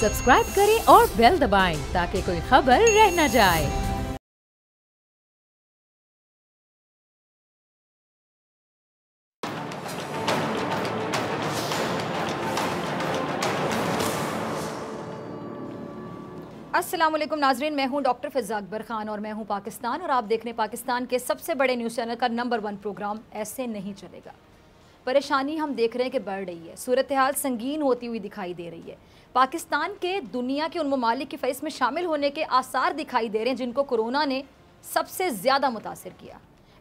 Subscribe करें और bell दबाएं ताकि कोई खबर रह न जाए। अस्सलाम वालेकुम नाजरीन, मैं हूं डॉक्टर फ़िज़ा अकबर खान और मैं हूं पाकिस्तान और आप देख रहे हैं पाकिस्तान के सबसे बड़े न्यूज़ चैनल का नंबर 1 प्रोग्राम ऐसे नहीं चलेगा। परेशानी हम देख रहे हैं कि बढ़ रही है, सूरत हाल संगीन होती हुई दिखाई दे रही है। पाकिस्तान के दुनिया के उन ममालिक की फ़हरिस्त में शामिल होने के आसार दिखाई दे रहे हैं जिनको कोरोना ने सबसे ज़्यादा मुतासिर किया।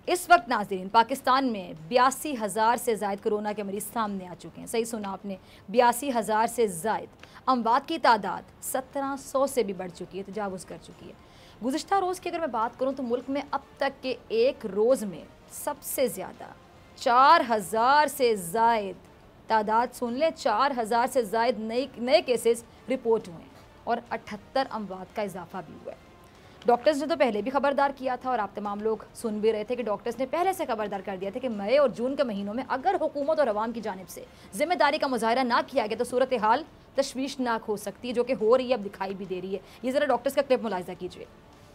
इस वक्त नाज़रीन पाकिस्तान में 82,000 से ज़ायद कोरोना के मरीज़ सामने आ चुके हैं। सही सुना आपने, 82,000 से ज़ायद। अमवात की तादाद 1700 से भी बढ़ चुकी है, तजावुज़ कर चुकी है। गुज़िश्ता रोज़ की अगर मैं बात करूँ तो मुल्क में अब तक के एक रोज़ में सबसे ज़्यादा 4,000 से ज़ायद तादाद, सुन लें, 4,000 से ज़ायद नए केसेस रिपोर्ट हुए हैं और 78 अमवात का इजाफा भी हुआ है। डॉक्टर्स ने तो पहले भी खबरदार किया था और आप तमाम लोग सुन भी रहे थे कि डॉक्टर्स ने पहले से खबरदार कर दिया था कि मई और जून के महीनों में अगर हुकूमत और अवाम की जानिब से जिम्मेदारी का मुजाहरा ना किया गया तो सूरत हाल तशवीशनाक हो सकती है, जो कि हो रही है, अब दिखाई भी दे रही है। ये ज़रा डॉक्टर्स का क्लिप मुलाहिजा कीजिए।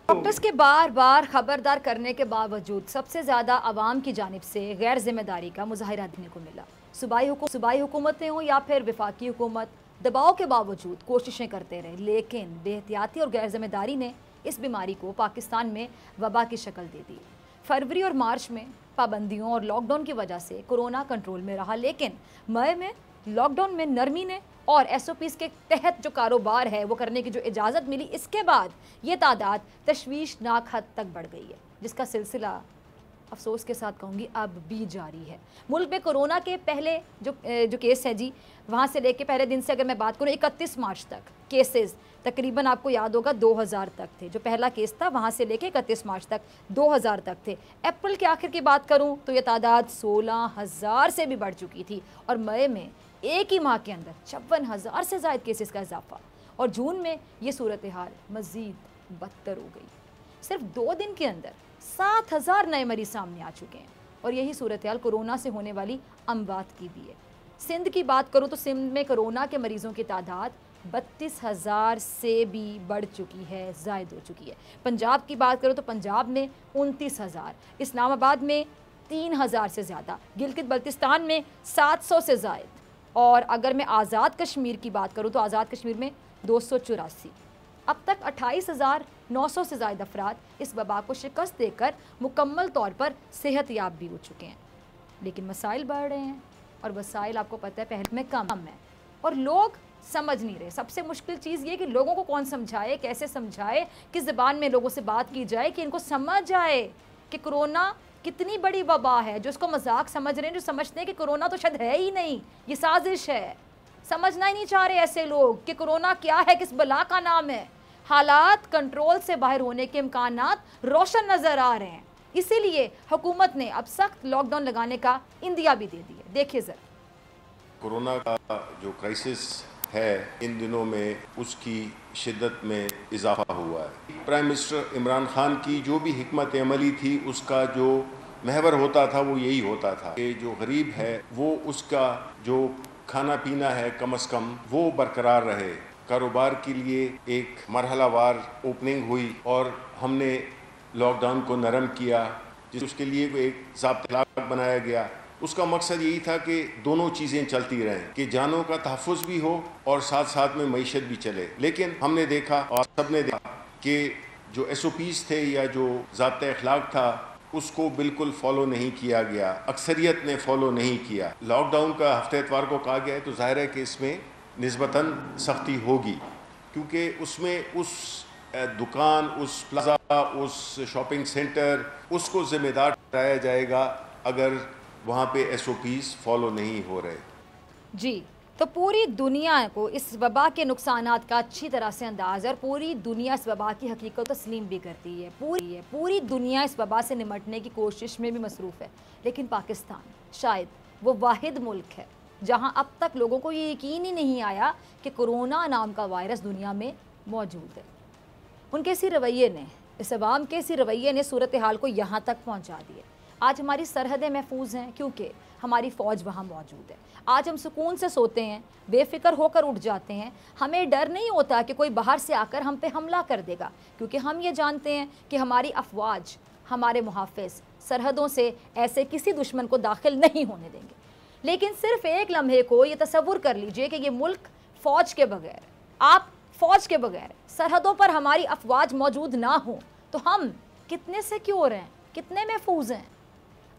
डॉक्टर्स के बार बार खबरदार करने के बावजूद सबसे ज़्यादा अवाम की जानिब से गैर जिम्मेदारी का मुजाहरा देखने को मिला। सूबाई हुकूमतें हों या फिर वफाकी हुकूमत, दबाव के बावजूद कोशिशें करते रहे, लेकिन बेहतियाती और गैर जिम्मेदारी ने इस बीमारी को पाकिस्तान में वबा की शक्ल दे दी। फरवरी और मार्च में पाबंदियों और लॉकडाउन की वजह से कोरोना कंट्रोल में रहा, लेकिन मई में लॉकडाउन में नरमी ने और SOPs के तहत जो कारोबार है वो करने की जो इजाज़त मिली, इसके बाद ये तादाद तशवीशनाक हद तक बढ़ गई है, जिसका सिलसिला अफसोस के साथ कहूँगी अब भी जारी है। मुल्क में कोरोना के पहले जो केस है जी, वहाँ से लेके पहले दिन से अगर मैं बात करूँ 31 मार्च तक केसेस तकरीबन आपको याद होगा 2000 तक थे। जो पहला केस था वहाँ से लेके 31 मार्च तक 2000 तक थे। अप्रैल के आखिर की बात करूँ तो ये तादाद 16,000 से भी बढ़ चुकी थी और मई में एक ही माह के अंदर 56,000 से ज़ायद केसेस का इजाफा और जून में ये सूरत हाल मज़ीद बदतर हो गई। सिर्फ 2 दिन के अंदर 7,000 नए मरीज सामने आ चुके हैं और यही सूरत हाल कोरोना से होने वाली अमवात की भी है। सिंध की बात करूँ तो सिंध में कोरोना के मरीज़ों की तादाद 32,000 से भी बढ़ चुकी है, ज़ायद हो चुकी है। पंजाब की बात करूँ तो पंजाब में 29,000, इस्लामाबाद में 3,000 से ज़्यादा, गिलगित बल्तिस्तान में 700 से ज़ायद और अगर मैं आज़ाद कश्मीर की बात करूँ तो आज़ाद कश्मीर में 284। अब तक 28,900 से ज़ायद अफराद इस वबा को शिकस्त देकर मुकम्मल तौर पर सेहतयाब भी हो चुके हैं। लेकिन मसाइल बढ़ रहे हैं और वसाइल आपको पता है पहले में कम है और लोग समझ नहीं रहे। सबसे मुश्किल चीज़ ये कि लोगों को कौन समझाए, कैसे समझाए, किस ज़बान में लोगों से बात की जाए कि इनको समझ आए कि कोरोना कितनी बड़ी वबा है। जो इसको मजाक समझ रहे हैं, जो समझते हैं कि कोरोना तो शायद है ही नहीं, ये साजिश है, समझना ही नहीं चाह रहे ऐसे लोग कि कोरोना क्या है, किस बला का नाम है। हालात कंट्रोल से बाहर होने के इम्कानात रोशन नज़र आ रहे हैं, इसीलिए हुकूमत ने अब सख्त लॉकडाउन लगाने का इंदिया भी दे दिया। देखिए ज़रा, कोरोना का जो क्राइसिस है इन दिनों में उसकी शिद्दत में इजाफा हुआ है। प्राइम मिनिस्टर इमरान खान की जो भी हिकमत अमली थी उसका जो महवर होता था वो यही होता था कि जो गरीब है वो उसका जो खाना पीना है कम अज़ कम वो बरकरार रहे। कारोबार के लिए एक मरहलावार ओपनिंग हुई और हमने लॉकडाउन को नरम किया, उसके लिए एक ज़ाब्ता बनाया गया। उसका मकसद यही था कि दोनों चीज़ें चलती रहें, कि जानों का तहफ़्फ़ुज़ भी हो और साथ साथ में मईशत भी चले। लेकिन हमने देखा और सबने देखा कि जो SOPs थे या जो ज़ाब्ता अखलाक था उसको बिल्कुल फॉलो नहीं किया गया, अक्सरियत ने फॉलो नहीं किया। लॉकडाउन का हफ्ते इतवार को कहा गया है तो ज़ाहिर है कि इसमें निस्बतन सख्ती होगी, क्योंकि उसमें उस दुकान, उस प्लाजा, उस शॉपिंग सेंटर, उसको ज़िम्मेदार ठहराया जाएगा अगर वहाँ पे SOPs फॉलो नहीं हो रहे। जी, तो पूरी दुनिया को इस वबा के नुकसानात का अच्छी तरह से अंदाज़ है और पूरी दुनिया इस वबा की हकीकत को तस्लीम भी करती है। पूरी दुनिया इस वबा से निमटने की कोशिश में भी मसरूफ़ है, लेकिन पाकिस्तान शायद वो वाहिद मुल्क है जहाँ अब तक लोगों को ये यकीन ही नहीं आया कि कोरोना नाम का वायरस दुनिया में मौजूद है। उनके इसी रवैये ने, इस अवाम के इसी रवैये ने सूरत हाल को यहाँ तक पहुँचा दिया। आज हमारी सरहदें महफूज हैं क्योंकि हमारी फ़ौज वहाँ मौजूद है। आज हम सुकून से सोते हैं, बेफिक्र होकर उठ जाते हैं। हमें डर नहीं होता कि कोई बाहर से आकर हम पे हमला कर देगा, क्योंकि हम ये जानते हैं कि हमारी अफवाज, हमारे मुहाफ़िज़ सरहदों से ऐसे किसी दुश्मन को दाखिल नहीं होने देंगे। लेकिन सिर्फ एक लम्हे को ये तसव्वुर कर लीजिए कि ये मुल्क फ़ौज के बगैर, आप फ़ौज के बगैर सरहदों पर हमारी अफवाज मौजूद ना हो तो हम कितने सिक्योर हैं, कितने महफूज हैं।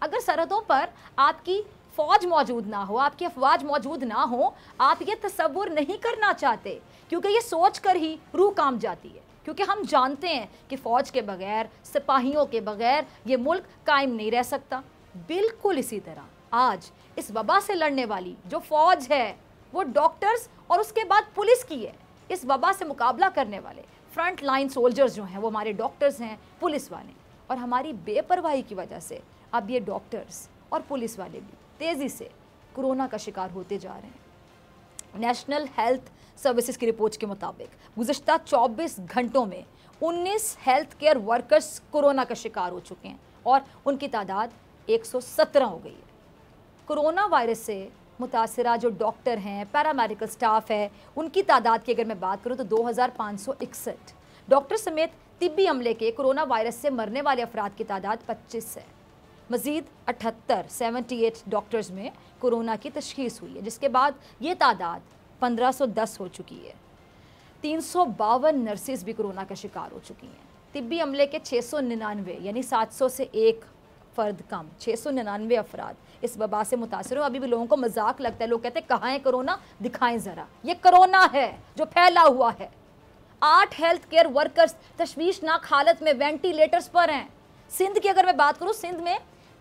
अगर सरहदों पर आपकी फ़ौज मौजूद ना हो, आपकी अफवाज मौजूद ना हो, आप ये तसव्वुर नहीं करना चाहते, क्योंकि ये सोच कर ही रूह कांप जाती है। क्योंकि हम जानते हैं कि फ़ौज के बगैर, सिपाहियों के बगैर ये मुल्क कायम नहीं रह सकता। बिल्कुल इसी तरह आज इस वबा से लड़ने वाली जो फ़ौज है वो डॉक्टर्स और उसके बाद पुलिस की है। इस वबा से मुकाबला करने वाले फ्रंट लाइन सोल्जर्स जो हैं वो हमारे डॉक्टर्स हैं, पुलिस वाले। और हमारी बेपरवाही की वजह से अब ये डॉक्टर्स और पुलिस वाले भी तेज़ी से कोरोना का शिकार होते जा रहे हैं। नेशनल हेल्थ सर्विसेज की रिपोर्ट के मुताबिक गुज़श्ता 24 घंटों में 19 हेल्थ केयर वर्कर्स कोरोना का शिकार हो चुके हैं और उनकी तादाद 117 हो गई है। कोरोना वायरस से मुतासरा जो डॉक्टर हैं, पैरामेडिकल स्टाफ है, उनकी तादाद की अगर मैं बात करूं तो 2561। डॉक्टर समेत तिब्बी अमले के कोरोना वायरस से मरने वाले अफराद की तादाद 25 है। मज़ीद 78 डॉक्टर्स में कोरोना की तशख़ीस हुई है, जिसके बाद ये तादाद 1510 हो चुकी है। 352 नर्सेज भी कोरोना का शिकार हो चुकी हैं। तिब्बी अमले के 699 यानी 700 से एक फ़र्द कम 699 अफराद इस वबा से मुतासर हो। अभी भी लोगों को मजाक लगता है, लोग कहते हैं कहाँ है कोरोना, दिखाएं ज़रा। ये कोरोना है जो फैला हुआ है। 8 हेल्थ केयर वर्कर्स तशवीशनाक हालत में वेंटिलेटर्स पर हैं। सिंध की अगर मैं बात करूँ, सिंध में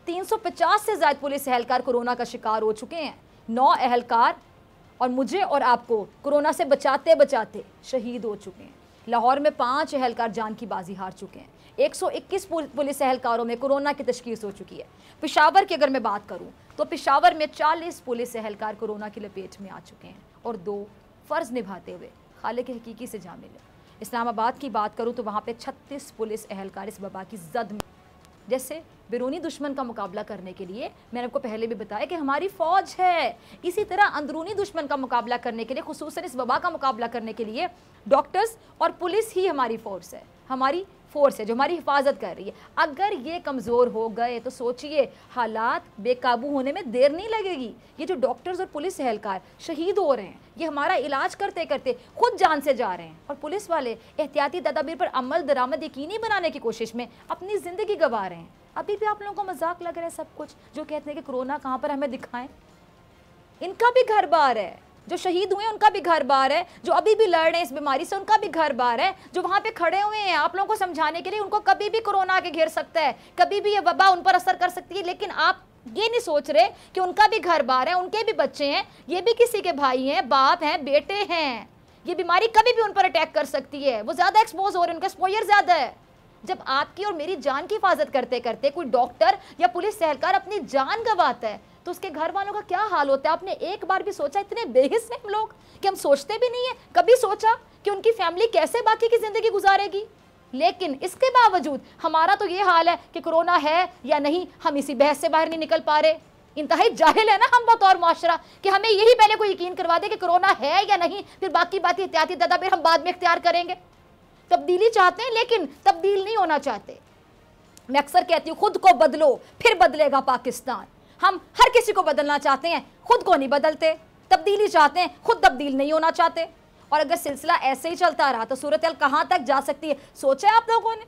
350 से ज़्यादा पुलिस एहलकार कोरोना का शिकार हो चुके हैं। 9 एहलकार और मुझे और आपको कोरोना से बचाते बचाते शहीद हो चुके हैं। लाहौर में 5 एहलकार जान की बाजी हार चुके हैं। 121 पुलिस एहलकारों में कोरोना की तशख़ीस हो चुकी है। पेशावर की अगर मैं बात करूं तो पेशावर में 40 पुलिस एहलकार कोरोना की लपेट में आ चुके हैं और 2 फ़र्ज़ निभाते हुए खालिक हकीकी से जा मिले। इस्लामाबाद की बात करूं तो वहाँ पे 36 पुलिस एहलकार इस वबा की जद में। जैसे बैरूनी दुश्मन का मुकाबला करने के लिए मैंने आपको पहले भी बताया कि हमारी फ़ौज है, इसी तरह अंदरूनी दुश्मन का मुकाबला करने के लिए, खुसूसन इस वबा का मुकाबला करने के लिए डॉक्टर्स और पुलिस ही हमारी फ़ोर्स है, हमारी फ़ोर्स है जो हमारी हिफाजत कर रही है। अगर ये कमज़ोर हो गए तो सोचिए हालात बेकाबू होने में देर नहीं लगेगी। ये जो डॉक्टर्स और पुलिस एहलकार शहीद हो रहे हैं, ये हमारा इलाज करते करते खुद जान से जा रहे हैं, और पुलिस वाले एहतियाती तदाबीर पर अमल दरामद यकीनी बनाने की कोशिश में अपनी ज़िंदगी गंवा रहे हैं। अभी भी आप लोगों को मजाक लग रहा है सब कुछ, जो कहते हैं कि कोरोना कहाँ पर हमें दिखाएं। इनका भी घर बार है, जो शहीद हुए उनका भी घर बार है, जो अभी भी लड़ रहे हैं इस बीमारी से उनका भी घर बार है, जो वहाँ पे खड़े हुए हैं आप लोगों को समझाने के लिए, उनको कभी भी कोरोना आके घेर सकता है, कभी भी ये वबा उन पर असर कर सकती है। लेकिन आप ये नहीं सोच रहे कि उनका भी घर बार है, उनके भी बच्चे हैं, ये भी किसी के भाई हैं, बाप हैं, बेटे हैं। ये बीमारी कभी भी उन पर अटैक कर सकती है। वो ज़्यादा एक्सपोज हो रहे हैं, उनका एक्सपोजर ज़्यादा है। जब आपकी और मेरी जान की हिफाजत करते करते कोई डॉक्टर या पुलिस एहलकार अपनी जान गंवाता है तो उसके घर वालों का क्या हाल होता है। आपने एक बार भी सोचा, इतने बेहिस हैं हम लोग कि हम सोचते भी नहीं है, कभी सोचा कि उनकी फैमिली कैसे बाकी की जिंदगी गुजारेगी। लेकिन इसके बावजूद हमारा तो ये हाल है कि कोरोना है या नहीं, हम इसी बहस से बाहर नहीं निकल पा रहे। इंतहाई जाहिल है ना हम बतौर मुआशरा कि हमें यही पहले कोई यकीन करवा दे कि कोरोना है या नहीं, फिर बाकी बात एहतियाती तदाबीर हम बाद में इख्तियार करेंगे। तब्दीली चाहते हैं लेकिन तब्दील नहीं होना चाहते। मैं अक्सर कहती हूँ खुद को बदलो फिर बदलेगा पाकिस्तान। हम हर किसी को बदलना चाहते हैं, खुद को नहीं बदलते। तब्दीली चाहते हैं, खुद तब्दील नहीं होना चाहते। और अगर सिलसिला ऐसे ही चलता रहा तो सूरत हाल कहाँ तक जा सकती है, सोचा है आप लोगों ने?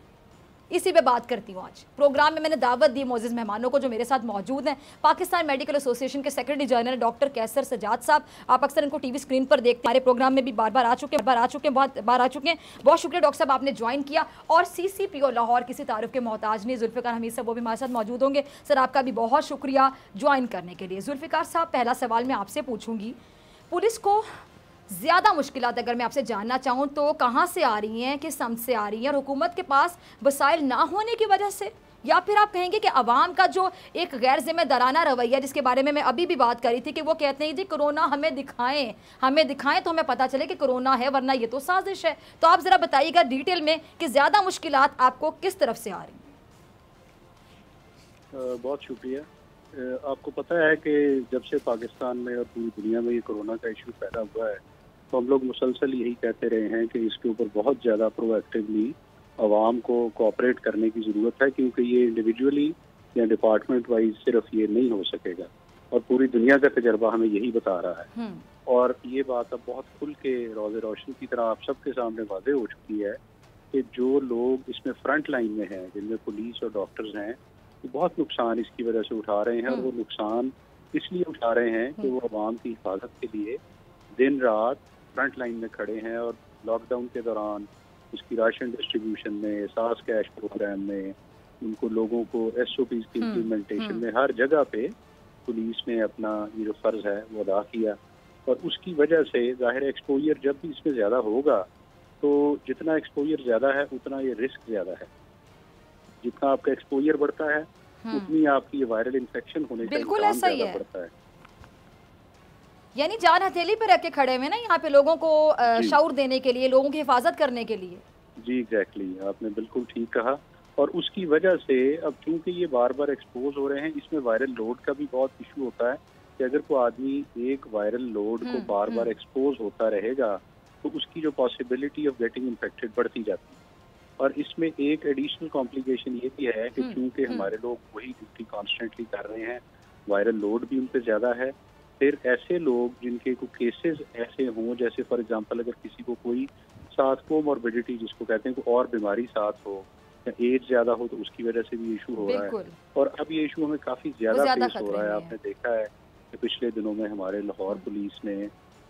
इसी पे बात करती हूँ आज। प्रोग्राम में मैंने दावत दी मोअज़्ज़िज़ मेहमानों को जो मेरे साथ मौजूद हैं। पाकिस्तान मेडिकल एसोसिएशन के सेक्रेटरी जनरल डॉक्टर कैसर सजाद साहब, आप अक्सर इनको टीवी स्क्रीन पर देखते हैं, हमारे प्रोग्राम में भी बार बार आ चुके हैं, बहुत बार आ चुके हैं। बहुत शुक्रिया डॉक्टर साहब आपने ज्वाइन किया। और CCPO लाहौर किसी तारुफ के मोहताज नहीं, जुल्फ़िकार हमीद साहब, वो भी हमारे साथ मौजूद होंगे। सर आपका भी बहुत शुक्रिया ज्वाइन करने के लिए। जुल्फ़िकार साहब, पहला सवाल मैं आपसे पूछूंगी, पुलिस को ज़्यादा मुश्किलात अगर मैं आपसे जानना चाहूँ तो कहाँ से आ रही हैं, किस समत से आ रही हैं, और हुकूमत के पास वसाइल ना होने की वजह से, या फिर आप कहेंगे कि अवाम का जो एक गैर जिम्मेदाराना रवैया जिसके बारे में मैं अभी भी बात करी थी कि वो कहते हैं जी कोरोना हमें दिखाएं तो हमें पता चले कि कोरोना है, वरना ये तो साजिश है। तो आप ज़रा बताइएगा डिटेल में कि ज़्यादा मुश्किलात आपको किस तरफ से आ रही हैं? बहुत शुक्रिया। आपको पता है कि जब से पाकिस्तान में और पूरी दुनिया में ये कोरोना का इशू पैदा हुआ है तो हम लोग मुसलसल यही कहते रहे हैं कि इसके ऊपर बहुत ज़्यादा प्रोएक्टिवली आवाम को कोऑपरेट करने की ज़रूरत है, क्योंकि ये इंडिविजुअली या डिपार्टमेंट वाइज सिर्फ ये नहीं हो सकेगा और पूरी दुनिया का तजर्बा हमें यही बता रहा है। और ये बात अब बहुत खुल के रोज़े रोशन की तरह आप सबके सामने वाज़ेह हो चुकी है कि जो लोग इसमें फ्रंट लाइन में हैं, जिनमें पुलिस और डॉक्टर्स हैं, तो बहुत नुकसान इसकी वजह से उठा रहे हैं। और वो नुकसान इसलिए उठा रहे हैं कि वो आवाम की हिफाजत के लिए दिन रात फ्रंट लाइन में खड़े हैं। और लॉकडाउन के दौरान उसकी राशन डिस्ट्रीब्यूशन में, सास कैश प्रोग्राम में, उनको लोगों को SOPs की इम्प्लीमेंटेशन में हर जगह पे पुलिस ने अपना ये जो फ़र्ज़ है वो अदा किया। और उसकी वजह से ज़ाहिर एक्सपोजर जब भी इसमें ज़्यादा होगा तो जितना एक्सपोजर ज़्यादा है उतना ये रिस्क ज़्यादा है। जितना आपका एक्सपोजर बढ़ता है उतनी आपकी वायरल इन्फेक्शन होने का बिल्कुल इम्कान ऐसा ही ज़्यादा है। बढ़ता है। यानी जान हथेली पे रख के खड़े हुए ना यहाँ पे लोगों को शऊर देने के लिए, लोगों की हिफाजत करने के लिए। जी एग्जैक्टली, आपने बिल्कुल ठीक कहा। और उसकी वजह से अब चूंकि ये बार बार एक्सपोज हो रहे हैं, इसमें वायरल लोड का भी बहुत इशू होता है कि अगर कोई आदमी एक वायरल लोड को बार बार एक्सपोज होता रहेगा तो उसकी जो पॉसिबिलिटी ऑफ गेटिंग इन्फेक्टेड बढ़ती जाती है। और इसमें एक एडिशनल कॉम्प्लिकेशन ये भी है कि चूंकि हमारे लोग वही ड्यूटी कॉन्स्टेंटली कर रहे हैं, वायरल लोड भी उन पर ज़्यादा है। फिर ऐसे लोग जिनके को केसेस ऐसे हों, जैसे फॉर एग्जांपल अगर किसी को कोई साथ कोमॉर्बिडिटी जिसको कहते हैं कोई और बीमारी साथ हो या एज ज़्यादा हो, तो उसकी वजह से भी इशू हो रहा है। और अब ये इशू हमें काफ़ी ज़्यादा फेस हो रहा है। आपने देखा है कि पिछले दिनों में हमारे लाहौर पुलिस ने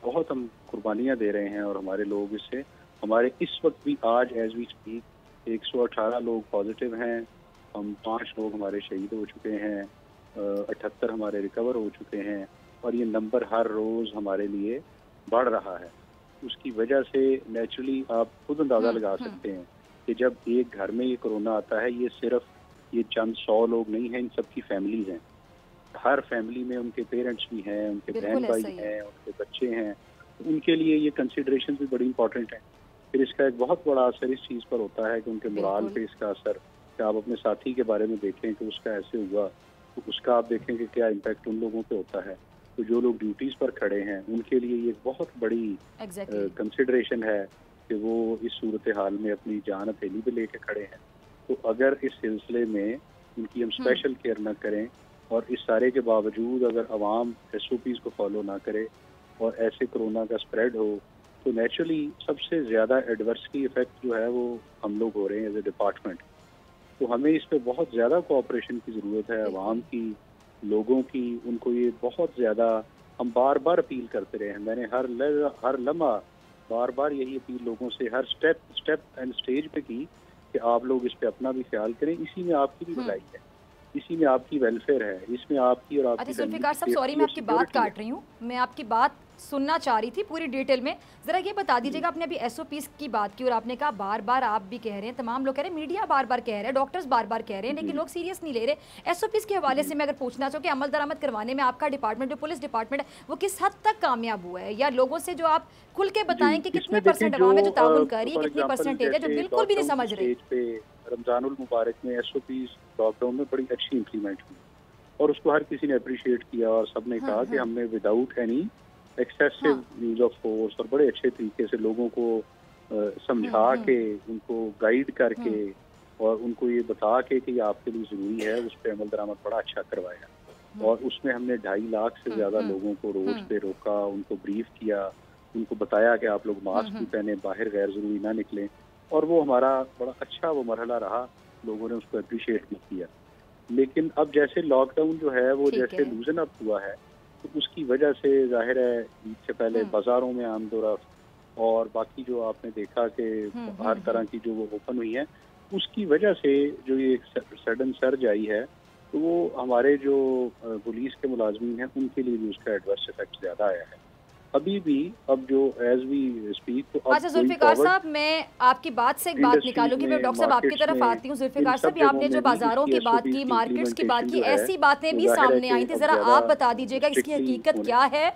बहुत हम कुर्बानियाँ दे रहे हैं और हमारे लोग इससे, हमारे इस वक्त भी आज एज वी स्पीक 118 लोग पॉजिटिव हैं, हम 5 लोग हमारे शहीद हो चुके हैं, 78 हमारे रिकवर हो चुके हैं। और ये नंबर हर रोज़ हमारे लिए बढ़ रहा है। उसकी वजह से नेचुरली आप खुद अंदाज़ा लगा सकते हैं कि जब एक घर में ये कोरोना आता है, ये सिर्फ ये चंद 100 लोग नहीं हैं, इन सबकी फैमिलीज हैं। हर फैमिली में उनके पेरेंट्स भी हैं, उनके बहन भाई हैं, उनके बच्चे हैं, तो उनके लिए ये कंसिडरेशन भी बड़ी इंपॉर्टेंट है। फिर इसका एक बहुत बड़ा असर इस चीज़ पर होता है कि उनके मोराल पे इसका असर, कि आप अपने साथी के बारे में देखें कि उसका ऐसे हुआ, तो उसका आप देखें कि क्या इम्पैक्ट उन लोगों पे होता है। तो जो लोग ड्यूटीज़ पर खड़े हैं उनके लिए ये बहुत बड़ी कंसिडरेशन है कि वो इस सूरत हाल में अपनी जान हथेली पे लेके खड़े हैं। तो अगर इस सिलसिले में उनकी हम स्पेशल केयर ना करें और इस सारे के बावजूद अगर आवाम SOPs को फॉलो ना करे और ऐसे कोरोना का स्प्रेड हो, तो नेचुरली सबसे ज़्यादा एडवर्सिटी इफेक्ट जो है वो हम लोग हो रहे हैं एज ए डिपार्टमेंट। तो हमें इस पर बहुत ज़्यादा कोऑपरेशन की ज़रूरत है, आवाम की, लोगों की। उनको ये बहुत ज़्यादा हम बार बार अपील करते रहे हैं। मैंने हर लम्हा बार बार यही अपील लोगों से हर स्टेप एंड स्टेज पे की कि आप लोग इस पे अपना भी ख्याल करें। इसी में आपकी भी भलाई है, इसी में आपकी वेलफेयर है, इसमें आपकी और आपकी। अच्छा जुल्फिकार साहब, सॉरी मैं आपकी बात काट रही हूँ, मैं आपकी बात सुनना चाह रही थी पूरी डिटेल में। ज़रा ये बता दीजिएगा, आपने अभी SOPs की बात की और आपने कहा बार बार आप भी कह रहे हैं, तमाम लोग कह रहे हैं, मीडिया बार बार कह रहे हैं, डॉक्टर्स बार बार कह रहे हैं, लेकिन लोग सीरियस नहीं ले रहे। SOPs के हवाले से मैं अगर पूछना चाहूँ कि अमल दरामद करवाने में आपका डिपार्टमेंट, जो पुलिस डिपार्टमेंट है, वो किस हद तक कामयाब हुआ है? या लोगों से जो आप खुल के बताएं कि कितने % आवाम है जो ताउन कर रही है, कितनी परसेंटेज है जो बिल्कुल भी नहीं समझ रही? रमजानुल मुबारक में SOPs लॉकडाउन में बड़ी अच्छी इम्प्लीमेंट हुई और उसको हर किसी ने अप्रिशिएट किया और सबने कहा कि हमने without any excessive use of force और बड़े अच्छे तरीके से लोगों को समझा के, उनको गाइड करके और उनको ये बता के कि आपके लिए ज़रूरी है, उस पर अमल दरामद बड़ा अच्छा करवाया। और उसमें हमने 2.5 लाख से ज़्यादा लोगों को रोड पे रोका, उनको ब्रीफ किया, उनको बताया कि आप लोग मास्क भी पहने, बाहर गैर ज़रूरी ना निकलें। और वो हमारा बड़ा अच्छा वो मरहला रहा, लोगों ने उसको अप्रिशिएट भी किया। लेकिन अब जैसे लॉकडाउन जो है वो जैसे लूजन अप हुआ है, तो उसकी वजह से जाहिर है ईद से पहले बाजारों में आमदोरफ्त और बाकी जो आपने देखा कि हर तरह की जो वो ओपन हुई है, उसकी वजह से जो ये सडन सर्ज आई है, तो वो हमारे जो पुलिस के मुलाजमीन हैं उनके लिए भी उसका एडवर्स इफेक्ट ज़्यादा आया है। अभी भी अब जो एज वी स्पीक, तो अच्छा जुल्फिकार साहब, मैं आपकी बात से एक बात निकालूंगी, मैं डॉक्टर साहब आपकी तरफ आती हूँ। जुल्फिकार साहब, आपने जो बाजारों की बात की, मार्केट्स की बात की, ऐसी बातें भी सामने आई थी, जरा आप बता दीजिएगा इसकी हकीकत क्या है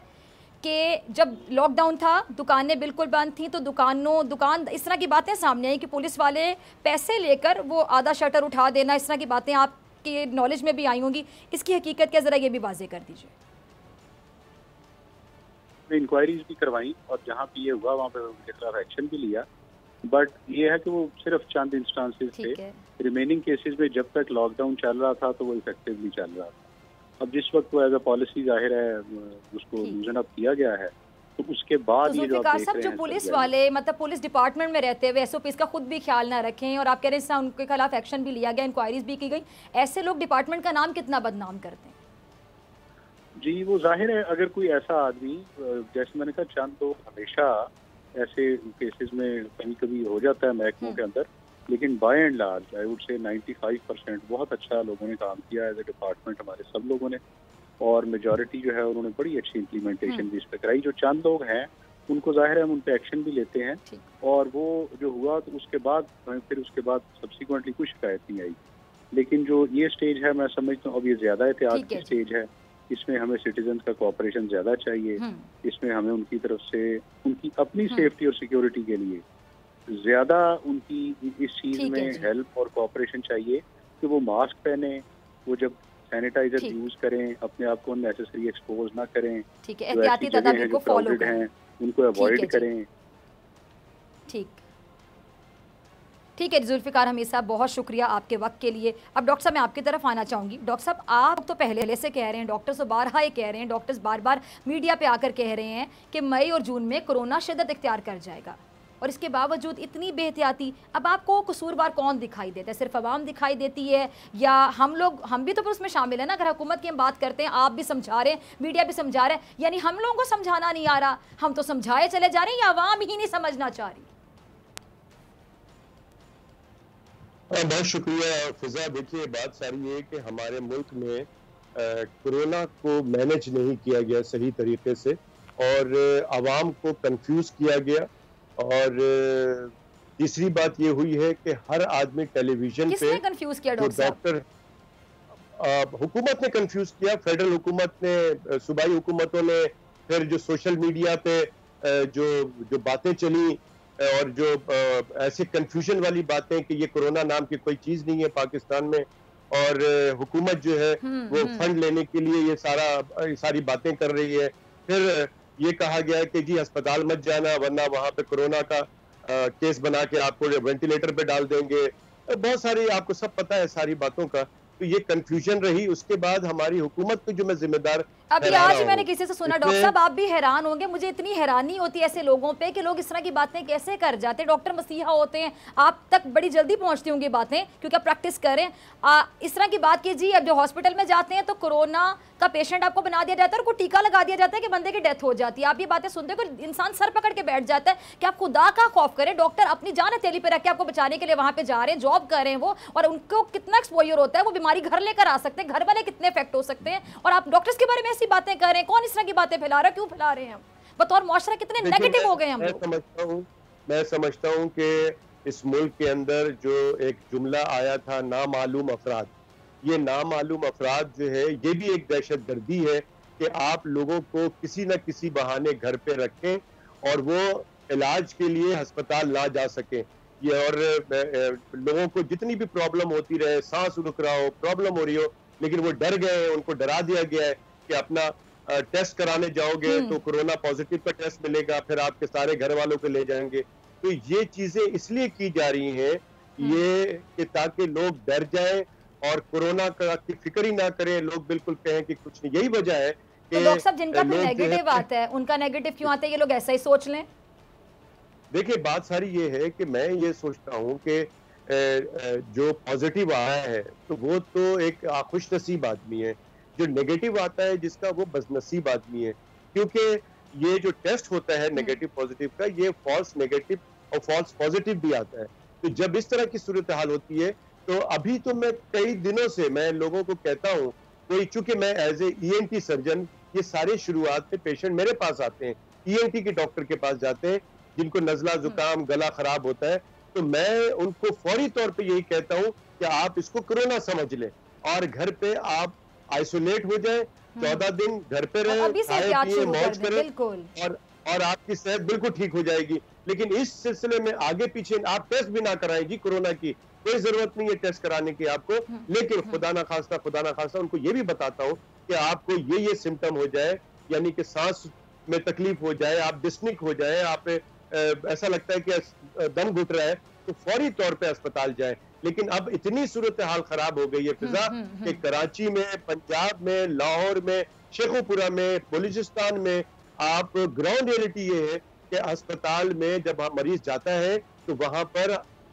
कि जब लॉकडाउन था दुकानें बिल्कुल बंद थी, तो दुकान इस तरह की बातें सामने आई कि पुलिस वाले पैसे लेकर वो आधा शटर उठा देना, इस तरह की बातें आप आपके नॉलेज में भी आई होंगी, इसकी हकीकत क्या, ज़रा ये भी वाजे कर दीजिए। इंक्वायरीज भी करवाई और जहाँ पे ये हुआ वहाँ पे उनके खिलाफ एक्शन भी लिया, बट ये है कि वो सिर्फ चंद इंस्टांसेस थे। रिमेनिंग केसेस में जब तक लॉकडाउन चल रहा था तो वो इफेक्टिवली चल रहा था। अब जिस वक्त वो एज अ पॉलिसी जाहिर है उसको लूजन अप किया गया है, तो उसके बाद तो ये जो आप देख रहे जो हैं पुलिस वाले मतलब पुलिस डिपार्टमेंट में रहते हुए एसओपीज का खुद भी ख्याल ना रखें और आप कह रहे हैं उनके खिलाफ एक्शन भी लिया गया, इंक्वायरीज भी की गई, ऐसे लोग डिपार्टमेंट का नाम कितना बदनाम करते हैं? जी वो जाहिर है, अगर कोई ऐसा आदमी, जैसे मैंने कहा चंद लोग हमेशा ऐसे केसेस में कभी कभी हो जाता है महकमों के अंदर, लेकिन by and large I would say 95% बहुत अच्छा लोगों ने काम किया एज ए डिपार्टमेंट, हमारे सब लोगों ने, और मेजॉरिटी जो है उन्होंने बड़ी अच्छी इम्प्लीमेंटेशन भी इस पर कराई। जो चंद लोग हैं उनको जाहिर है हम उन पर एक्शन भी लेते हैं, और वो जो हुआ तो उसके बाद फिर उसके बाद सब्सिक्वेंटली कुछ शिकायत नहीं आई। लेकिन जो ये स्टेज है मैं समझता हूँ अब ये ज्यादा एहतियात की स्टेज है, इसमें हमें सिटीजन का कोऑपरेशन ज्यादा चाहिए, इसमें हमें उनकी तरफ से उनकी अपनी सेफ्टी और सिक्योरिटी के लिए ज्यादा उनकी इस चीज में हेल्प और कोऑपरेशन चाहिए कि वो मास्क पहने, वो जब सैनिटाइजर यूज करें, अपने आप को अननेसेसरी एक्सपोज ना करें, ठीक है, एहतियाती तदाबीर को फॉलो करें, उनको अवॉइड करें। ठीक है जुल्फिकार हमीद साहब, बहुत शुक्रिया आपके वक्त के लिए। अब डॉक्टर साहब मैं आपकी तरफ आना चाहूँगी। डॉक्टर साहब आप तो पहले से कह रहे हैं, डॉक्टर्स तो बारहा ये कह रहे हैं, डॉक्टर्स बार बार मीडिया पे आकर कह रहे हैं कि मई और जून में कोरोना शिद्दत इख्तियार कर जाएगा, और इसके बावजूद इतनी बेहतियाती। अब आपको कसूरवार कौन दिखाई देता है? सिर्फ आवाम दिखाई देती है या हम लोग, हम भी तो उसमें शामिल है ना? अगर हुकूमत की हम बात करते हैं, आप भी समझा रहे हैं, मीडिया भी समझा रहे हैं, यानी हम लोगों को समझाना नहीं आ रहा, हम तो समझाए चले जा रहे हैं या आवाम ही नहीं समझना चाह रही? बहुत शुक्रिया फिजा। देखिए बात सारी है कि हमारे मुल्क में कोरोना को मैनेज नहीं किया गया सही तरीके से, और आवाम को कंफ्यूज किया गया, और तीसरी बात ये हुई है कि हर आदमी टेलीविजन पे कंफ्यूज किया डॉक्टर, हुकूमत ने कंफ्यूज किया, फेडरल हुकूमत ने, सूबाई हुकूमतों ने, फिर जो सोशल मीडिया पे जो बातें चली और जो ऐसे कंफ्यूजन वाली बातें कि ये कोरोना नाम की कोई चीज नहीं है पाकिस्तान में, और हुकूमत जो है वो फंड लेने के लिए ये सारी बातें कर रही है। फिर ये कहा गया है कि जी अस्पताल मत जाना वरना वहां पे कोरोना का केस बना के आपको वेंटिलेटर पे डाल देंगे। बहुत सारी आपको सब पता है सारी बातों का, तो ये कंफ्यूजन रही। उसके बाद हमारी हुकूमत को जो मैं जिम्मेदार, अभी आज मैंने किसी से सुना, डॉक्टर साहब आप भी हैरान होंगे, मुझे इतनी हैरानी होती है ऐसे लोगों पे कि लोग इस तरह की बातें कैसे कर जाते हैं। डॉक्टर मसीहा होते हैं, आप तक बड़ी जल्दी पहुंचती होंगी बातें क्योंकि आप प्रैक्टिस करें। इस तरह की बात कीजिए, अब जो हॉस्पिटल में जाते हैं तो कोरोना का पेशेंट आपको बना दिया जाता है और कोई टीका लगा दिया जाता है कि बंदे की डेथ हो जाती है। आप ये बातें सुनते हो, इंसान सर पकड़ के बैठ जाता है कि आप खुदा का खौफ करें। डॉक्टर अपनी जान हथेली पे रख के आपको बचाने के लिए वहां पे जा रहे हैं, जॉब कर रहे हैं वो, और उनको कितना एक्सपोजर होता है, वो बीमारी घर लेकर आ सकते हैं, घर वाले कितने इफेक्ट हो सकते हैं, और आप डॉक्टर्स के बारे में ऐसी बातें कर रहे हैं। कौन इस तरह की बातें फैला रहा है, क्यों फैला रहे हैं? बतौर मुआशरा कितने नेगेटिव हो गए हम लोग। मैं समझता हूं कि इस मुल्क के अंदर जो एक जुमला आया था नामालूम अफराद, ये नामालूम अफराद जो है ये भी एक दहशत गर्दी है कि आप लोगों को किसी न किसी बहाने घर पे रखें और वो इलाज के लिए अस्पताल ना जा सके। ये और लोगों को जितनी भी प्रॉब्लम होती रहे, सांस रुक रहा हो, प्रॉब्लम हो रही हो, लेकिन वो डर गए, उनको डरा दिया गया है कि अपना टेस्ट कराने जाओगे तो कोरोना पॉजिटिव का टेस्ट मिलेगा, फिर आपके सारे घर वालों को ले जाएंगे। तो ये चीजें इसलिए की जा रही हैं ये कि ताकि लोग डर जाएं और कोरोना की फिक्र ही ना करें, लोग बिल्कुल कहें कि कुछ नहीं। यही वजह है कि तो डॉक्टर साहब जिनका भी नेगेटिव आता है उनका नेगेटिव क्यों आता है, ये लोग ऐसा ही सोच लें? देखिए बात सारी ये है कि मैं ये सोचता हूँ कि जो पॉजिटिव आया है तो वो तो एक खुशनसीब आदमी है, जो नेगेटिव आता है जिसका वो बदनसीब आदमी है, क्योंकि ये जो टेस्ट होता है नेगेटिव पॉजिटिव का, ये फॉल्स नेगेटिव और फॉल्स पॉजिटिव भी आता है। तो जब इस तरह की सूरत हाल होती है तो अभी तो मैं कई दिनों से मैं लोगों को कहता हूँ, कोई चूंकि मैं एज ए ENT सर्जन, ये सारे शुरुआत में पेशेंट मेरे पास आते हैं, ENT के डॉक्टर के पास जाते हैं जिनको नजला जुकाम गला खराब होता है, तो मैं उनको फौरी तौर पे यही कहता हूँ कि आप इसको कोरोना समझ लें और घर पे आप आइसोलेट हो जाए, 14 दिन घर पे रहे, खाए पिए मौज करें, और आपकी सेहत बिल्कुल ठीक हो जाएगी। लेकिन इस सिलसिले में आगे पीछे आप टेस्ट भी ना कराएं जी, कोरोना की कोई जरूरत नहीं है टेस्ट कराने की आपको। लेकिन खुदा ना खास्ता उनको ये भी बताता हूँ कि आपको ये सिम्टम हो जाए, यानी कि सांस में तकलीफ हो जाए, आप डिस्निक हो जाए, आप ऐसा लगता है कि दम घुट रहा है, तो फौरी तौर पे अस्पताल जाए। लेकिन अब इतनी सूरत हाल खराब हो गई है फिजा कि कराची में, पंजाब में, लाहौर में, शेखुपुरा में, बलूचिस्तान में आप ग्राउंड रियलिटी ये है कि अस्पताल में जब मरीज जाता है तो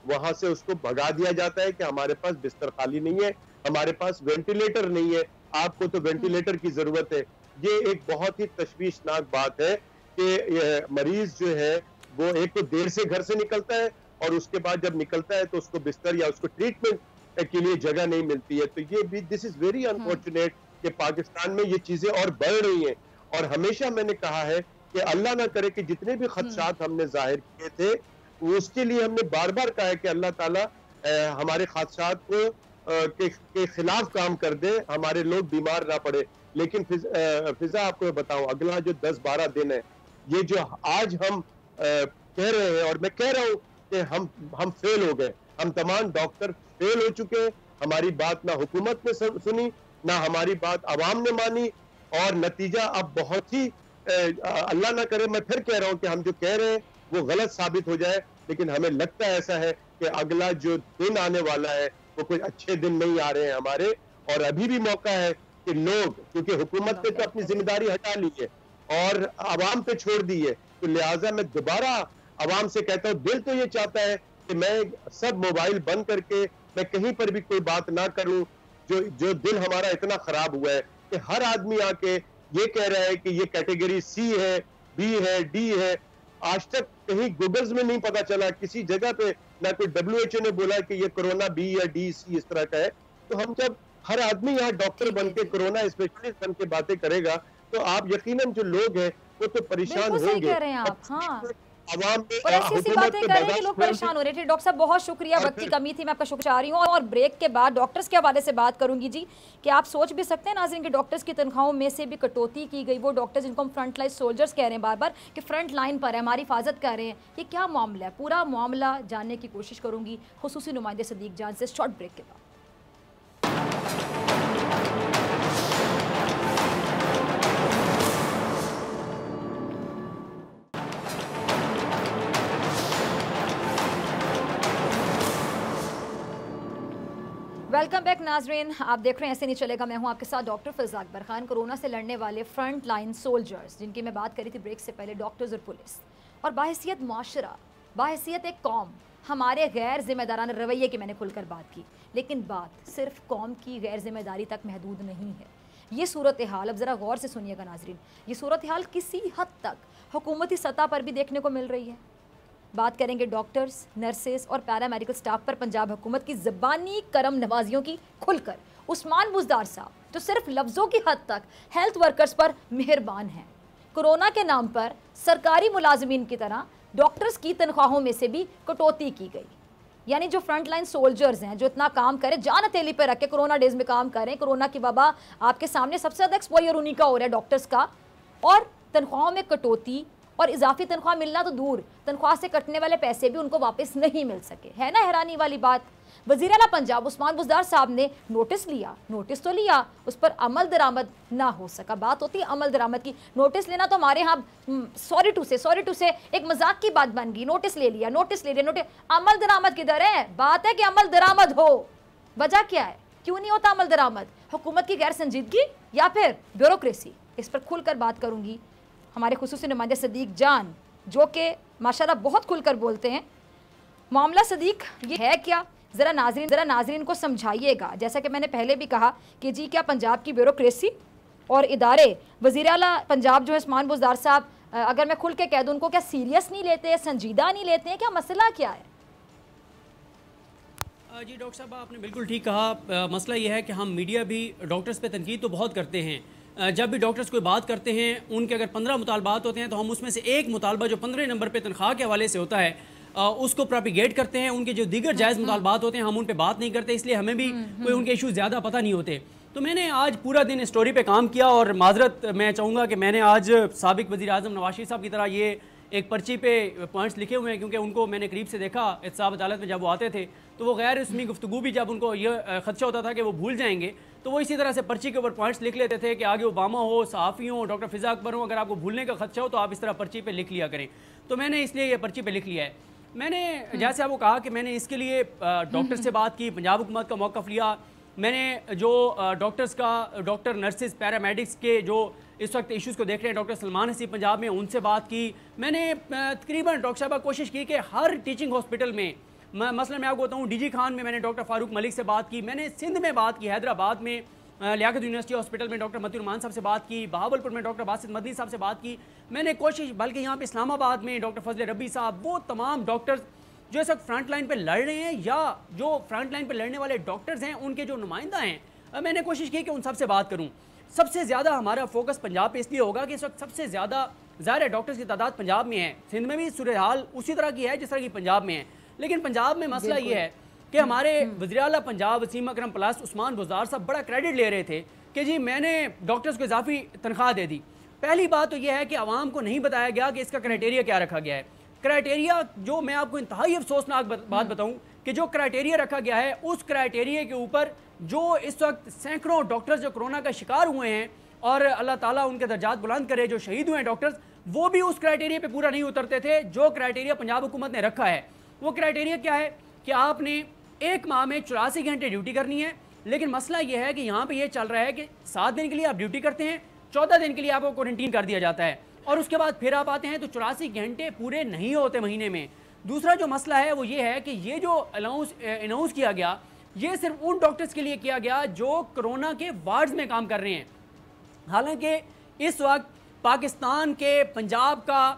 वहां से उसको भगा दिया जाता है कि हमारे पास बिस्तर खाली नहीं है, हमारे पास वेंटिलेटर नहीं है, आपको तो वेंटिलेटर की जरूरत है। ये एक बहुत ही तशवीशनाक बात है कि मरीज जो है वो एक तो देर से घर से निकलता है और उसके बाद जब निकलता है तो उसको बिस्तर या उसको ट्रीटमेंट के लिए जगह नहीं मिलती है। तो ये भी दिस इज वेरी अनफॉर्चुनेट कि पाकिस्तान में ये चीजें और बढ़ रही हैं। और हमेशा मैंने कहा है कि अल्लाह ना करे कि जितने भी खदशात हमने जाहिर किए थे उसके लिए हमने बार बार कहा है कि अल्लाह ताला हमारे खदशात को के खिलाफ काम कर दे, हमारे लोग बीमार ना पड़े। लेकिन फिजा आपको बताऊं, अगला जो 10-12 दिन है, ये जो आज हम कह रहे हैं और मैं कह रहा हूं कि हम फेल हो गए, हम तमाम डॉक्टर फेल हो चुके हैं। हमारी बात ना हुकूमत ने सुनी, ना हमारी बात अवाम ने मानी, और नतीजा अब बहुत ही अल्लाह ना करे, मैं फिर कह रहा हूं कि हम जो कह रहे हैं वो गलत साबित हो जाए। लेकिन हमें लगता है ऐसा है कि अगला जो दिन आने वाला है वो कोई अच्छे दिन नहीं आ रहे हैं हमारे। और अभी भी मौका है कि लोग, क्योंकि हुकूमत ने तो अपनी जिम्मेदारी हटा ली है और आवाम पे छोड़ दी है, तो लिहाजा मैं दोबारा आवाम से कहता हूँ, दिल तो ये चाहता है कि मैं सब मोबाइल बंद करके मैं कहीं पर भी कोई बात ना करूं। जो दिल हमारा इतना खराब हुआ है कि हर आदमी आके ये कह रहा है कि ये कैटेगरी सी है, बी है, डी है। आज तक कहीं गूगल्स में नहीं पता चला, किसी जगह पे ना कोई WHO ने बोला कि ये कोरोना बी या डी सी इस तरह का है। तो हम जब हर आदमी यहाँ डॉक्टर बन के, कोरोना स्पेशलिस्ट बन के बातें करेगा, तो आप यकीनन जो लोग हैं वो तो परेशान होंगे। सही कह रहे हैं आप, हाँ। और ऐसी बातें कर रहे हैं कि लोग परेशान हो रहे थे। डॉक्टर साहब बहुत शुक्रिया, वक्त की कमी थी, मैं आपका शुक्र चाह रही हूँ। और ब्रेक के बाद डॉक्टर्स के हवाले से बात करूंगी जी, कि आप सोच भी सकते हैं नाज़रीन कि डॉक्टर्स की तनख्वाहों में से भी कटौती की गई। वो डॉक्टर्स जिनको हम फ्रंट लाइन सोल्जर्स कह रहे हैं बार बार कि फ्रंट लाइन पर है, हमारी हिफाजत कर रहे हैं, ये क्या मामला है? पूरा मामला जानने की कोशिश करूंगी खुसूसी नुमाइंदे सदीक जान से शॉर्ट ब्रेक के बाद। वेलकम बैक नाजरीन, आप देख रहे हैं ऐसे नहीं चलेगा। मैं हूं आपके साथ डॉक्टर फिज़ा अकबर खान। कोरोना से लड़ने वाले फ्रंट लाइन सोल्जर्स, जिनकी मैं बात करी थी ब्रेक से पहले, डॉक्टर्स और पुलिस, और बाहैसियत माशरा, बाहैसियत एक कौम, हमारे गैर जिम्मेदाराना रवैये की मैंने खुलकर बात की। लेकिन बात सिर्फ कौम की गैर जिम्मेदारी तक महदूद नहीं है। ये सूरत हाल, अब ज़रा गौर से सुनिएगा नाजरीन, ये सूरत हाल किसी हद तक हुकूमती सतह पर भी देखने को मिल रही है। बात करेंगे डॉक्टर्स, नर्सेस और पैरामेडिकल स्टाफ पर पंजाब हुकूमत की ज़बानी करम नवाजियों की खुलकर। उस्मान बुज़दार साहब जो सिर्फ लफ्ज़ों की हद तक हेल्थ वर्कर्स पर मेहरबान हैं। कोरोना के नाम पर सरकारी मुलाजमीन की तरह डॉक्टर्स की तनख्वाहों में से भी कटौती की गई। यानी जो फ्रंट लाइन सोल्जर्स हैं, जो इतना काम करें, जान हथेली पर रख के कोरोना डेज में काम करें, कोरोना की वबा आपके सामने सबसे ज़्यादा एक्सपोजर उन्हीं का हो रहा है, डॉक्टर्स का, और तनख्वाहों में कटौती और इजाफी तनख्वाह मिलना तो दूर, तनख्वाह से कटने वाले पैसे भी उनको वापस नहीं मिल सके। है ना हैरानी वाली बात। वज़ीर आला पंजाब उस्मान बुज़दार साहब ने नोटिस लिया, नोटिस तो लिया, उस पर अमल दरामद ना हो सका। बात होती है अमल दरामद की। नोटिस लेना तो हमारे यहाँ सॉरी टू से एक मजाक की बात बन गई। नोटिस ले लिया, नोटिस, अमल दरामद किधर है? बात है कि अमल दरामद हो। वजह क्या है, क्यों नहीं होता अमल दरामद? हुकूमत की गैर संजीदगी या फिर ब्यूरोक्रेसी? इस पर खुलकर बात करूंगी हमारे खुसूसी नुमाइंदे सदीक जान, जो कि माशाल्लाह बहुत खुलकर बोलते हैं। मामला सदीक ये है क्या, ज़रा नाजरीन को समझाइएगा। जैसा कि मैंने पहले भी कहा कि जी क्या पंजाब की ब्यूरोक्रेसी और इदारे, वज़ीर आला पंजाब जो है उस्मान बुज़दार साहब, अगर मैं खुल के कह दूँ, उनको क्या सीरियस नहीं लेते, संजीदा नहीं लेते हैं? क्या मसला क्या है? जी डॉक्टर साहब, आपने बिल्कुल ठीक कहा। मसला ये है कि हम मीडिया भी डॉक्टर्स पे तनकीद तो बहुत करते हैं। जब भी डॉक्टर्स कोई बात करते हैं, उनके अगर 15 मुतालबात होते हैं तो हम उसमें से एक मुतालबा जो 15 नंबर पे तनख्वाह के हवाले से होता है उसको प्रोपिगेट करते हैं। उनके जो दीगर जायज़ मुतालबात होते हैं हम उन पे बात नहीं करते, इसलिए हमें भी कोई उनके इशू ज़्यादा पता नहीं होते। तो मैंने आज पूरा दिन स्टोरी पे काम किया और माजरत मैं चाहूँगा कि मैंने आज साबिक वज़ीर आज़म नवाज शरीफ साहब की तरह ये एक पर्ची पे पॉइंट्स लिखे हुए हैं, क्योंकि उनको मैंने करीब से देखा एहतसाब अदालत में जब वो आते थे तो वो गैर रस्मी गुफ्तगू भी जब उनको ये खदशा होता था कि वो भूल जाएंगे तो वो इसी तरह से पर्ची के ऊपर पॉइंट्स लिख लेते थे कि आगे ओबामा हो, सहाफ़ी हो, डॉक्टर फ़िज़ा अकबर हो, अगर आपको भूलने का खदशा हो तो आप इस तरह पर्ची पे लिख लिया करें। तो मैंने इसलिए ये पर्ची पे लिख लिया है। मैंने जैसे आपको कहा कि मैंने इसके लिए डॉक्टर से बात की, पंजाब हुकूमत का मौक़िफ़ लिया, मैंने जो डॉक्टर्स का, डॉक्टर नर्सिस पैरामेडिक्स के जो इस वक्त इश्यूज़ को देख रहे हैं, डॉक्टर सलमान हसीब पंजाब में, उनसे बात की। मैंने तकरीबन डॉक्टर साहब कोशिश की कि हर टीचिंग हॉस्पिटल में, मसलन मैं आपको बताऊँ DG खान में मैंने डॉक्टर फ़ारूक मलिक से बात की, मैंने सिंध में बात की, हैदराबाद में लियाकत यूनिवर्सिटी हॉस्पिटल में डॉक्टर मती रहमान साहब से बात की, बहावलपुर में डॉक्टर बासित मदनी साहब से बात की। मैंने कोशिश, बल्कि यहाँ पे इस्लामाबाद में डॉक्टर फजल रब्बी साहब, वो तमाम डॉक्टर्स जो इस वक्त फ्रंट लाइन पे लड़ रहे हैं या जो फ्रंट लाइन पे लड़ने वाले डॉक्टर्स हैं उनके जो नुमाइंदा हैं, मैंने कोशिश की कि उन सबसे बात करूं। सबसे ज़्यादा हमारा फोकस पंजाब पे इसलिए होगा कि इस वक्त सबसे ज़्यादा ज़ाहिर है डॉक्टर्स की तादाद पंजाब में है, सिंध में भी सूरत हाल उसी तरह की है जिस तरह की पंजाब में है, लेकिन पंजाब में मसला ये है कि हमारे वज़ीर आला पंजाब वसीम अकरम प्लस उस्मान बुज़दार साहब बड़ा क्रेडिट ले रहे थे कि जी मैंने डॉक्टर्स को इजाफी तनख्वाह दे दी। पहली बात तो यह है कि आवाम को नहीं बताया गया कि इसका क्राइटेरिया क्या रखा गया है। क्राइटेरिया जो मैं आपको इंतहाई अफसोसनाक बात बताऊं कि जो क्राइटेरिया रखा गया है, उस क्राइटेरिया के ऊपर जो इस वक्त सैकड़ों डॉक्टर्स जो कोरोना का शिकार हुए हैं और अल्लाह ताला उनके दर्जात बुलंद करे, जो शहीद हुए हैं डॉक्टर्स, वो भी उस क्राइटेरिया पे पूरा नहीं उतरते थे जो क्राइटेरिया पंजाब हुकूमत ने रखा है। वो क्राइटेरिया क्या है कि आपने एक माह में 84 घंटे ड्यूटी करनी है, लेकिन मसला यह है कि यहाँ पे ये चल रहा है कि 7 दिन के लिए आप ड्यूटी करते हैं, 14 दिन के लिए आपको क्वारंटीन कर दिया जाता है और उसके बाद फिर आप आते हैं तो 84 घंटे पूरे नहीं होते महीने में। दूसरा जो मसला है वो ये है कि ये जो अनाउंस किया गया, ये सिर्फ उन डॉक्टर्स के लिए किया गया जो कोरोना के वार्ड्स में काम कर रहे हैं। हालांकि इस वक्त पाकिस्तान के पंजाब का,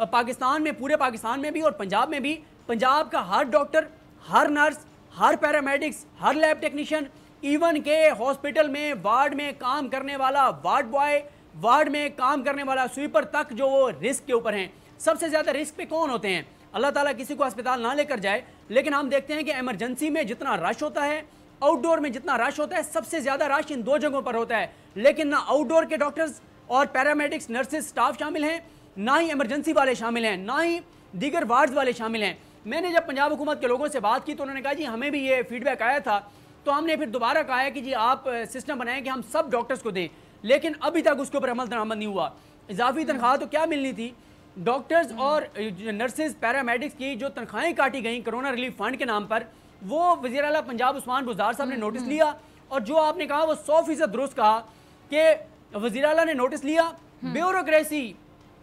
पाकिस्तान में, पूरे पाकिस्तान में भी और पंजाब में भी, पंजाब का हर डॉक्टर, हर नर्स, हर पैरामेडिक्स, हर लैब टेक्नीशियन, इवन के हॉस्पिटल में वार्ड में काम करने वाला वार्ड बॉय, वार्ड में काम करने वाला स्वीपर तक जो वो रिस्क के ऊपर हैं। सबसे ज़्यादा रिस्क पे कौन होते हैं? अल्लाह ताला किसी को अस्पताल ना लेकर जाए, लेकिन हम देखते हैं कि इमरजेंसी में जितना रश होता है, आउटडोर में जितना रश होता है, सबसे ज़्यादा रश इन दो जगहों पर होता है। लेकिन ना आउटडोर के डॉक्टर्स और पैरामेडिक्स, नर्सेज, स्टाफ शामिल हैं, ना ही इमरजेंसी वाले शामिल हैं, ना ही दीगर वार्ड्स वाले शामिल हैं। मैंने जब पंजाब हुकूमत के लोगों से बात की तो उन्होंने कहा जी हमें भी ये फीडबैक आया था, तो हमने फिर दोबारा कहा है कि जी आप सिस्टम बनाएं कि हम सब डॉक्टर्स को दें, लेकिन अभी तक उसके ऊपर अमल दरामद नहीं हुआ। इजाफी तनख्वाह तो क्या मिलनी थी, डॉक्टर्स और नर्सेज, पैरामेडिक्स की जो तनख्वाहें काटी गई कोरोना रिलीफ फंड के नाम पर, वो वज़ीर आला पंजाब उस्मान बुज़दार साहब ने नोटिस लिया और जो आपने कहा वो 100% दुरुस्त कहा कि वज़ीर आला ने नोटिस लिया। ब्यूरोक्रेसी,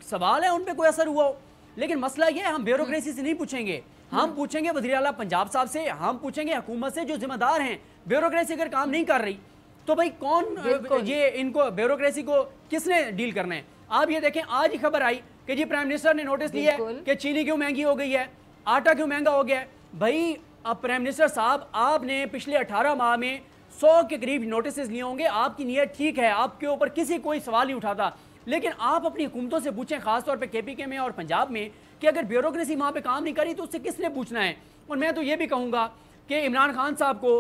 सवाल है उन पर कोई असर हुआ हो, लेकिन मसला ये है हम ब्यूरोक्रेसी से नहीं पूछेंगे, हम पूछेंगे वज़ीर आला पंजाब साहब से, हम पूछेंगे हुकूमत से जो जिम्मेदार हैं। ब्यूरोक्रेसी अगर काम नहीं कर रही तो भाई कौन ये इनको ब्यूरोक्रेसी को किसने डील करना है? आप ये देखें, आज ही खबर आई कि जी प्राइम मिनिस्टर ने नोटिस लिया है कि चीनी क्यों महंगी हो गई है, आटा क्यों महंगा हो गया है। भाई अब प्राइम मिनिस्टर साहब, आपने पिछले 18 माह में 100 के करीब नोटिस लिए होंगे, आपकी नीयत ठीक है, आपके ऊपर किसी कोई सवाल नहीं उठाता, लेकिन आप अपनी हुकूमतों से पूछें, खासतौर पर KPK में और पंजाब में, कि अगर ब्यूरोक्रेसी वहाँ पे काम नहीं करी तो उससे किसने पूछना है। और मैं तो ये भी कहूँगा कि इमरान खान साहब को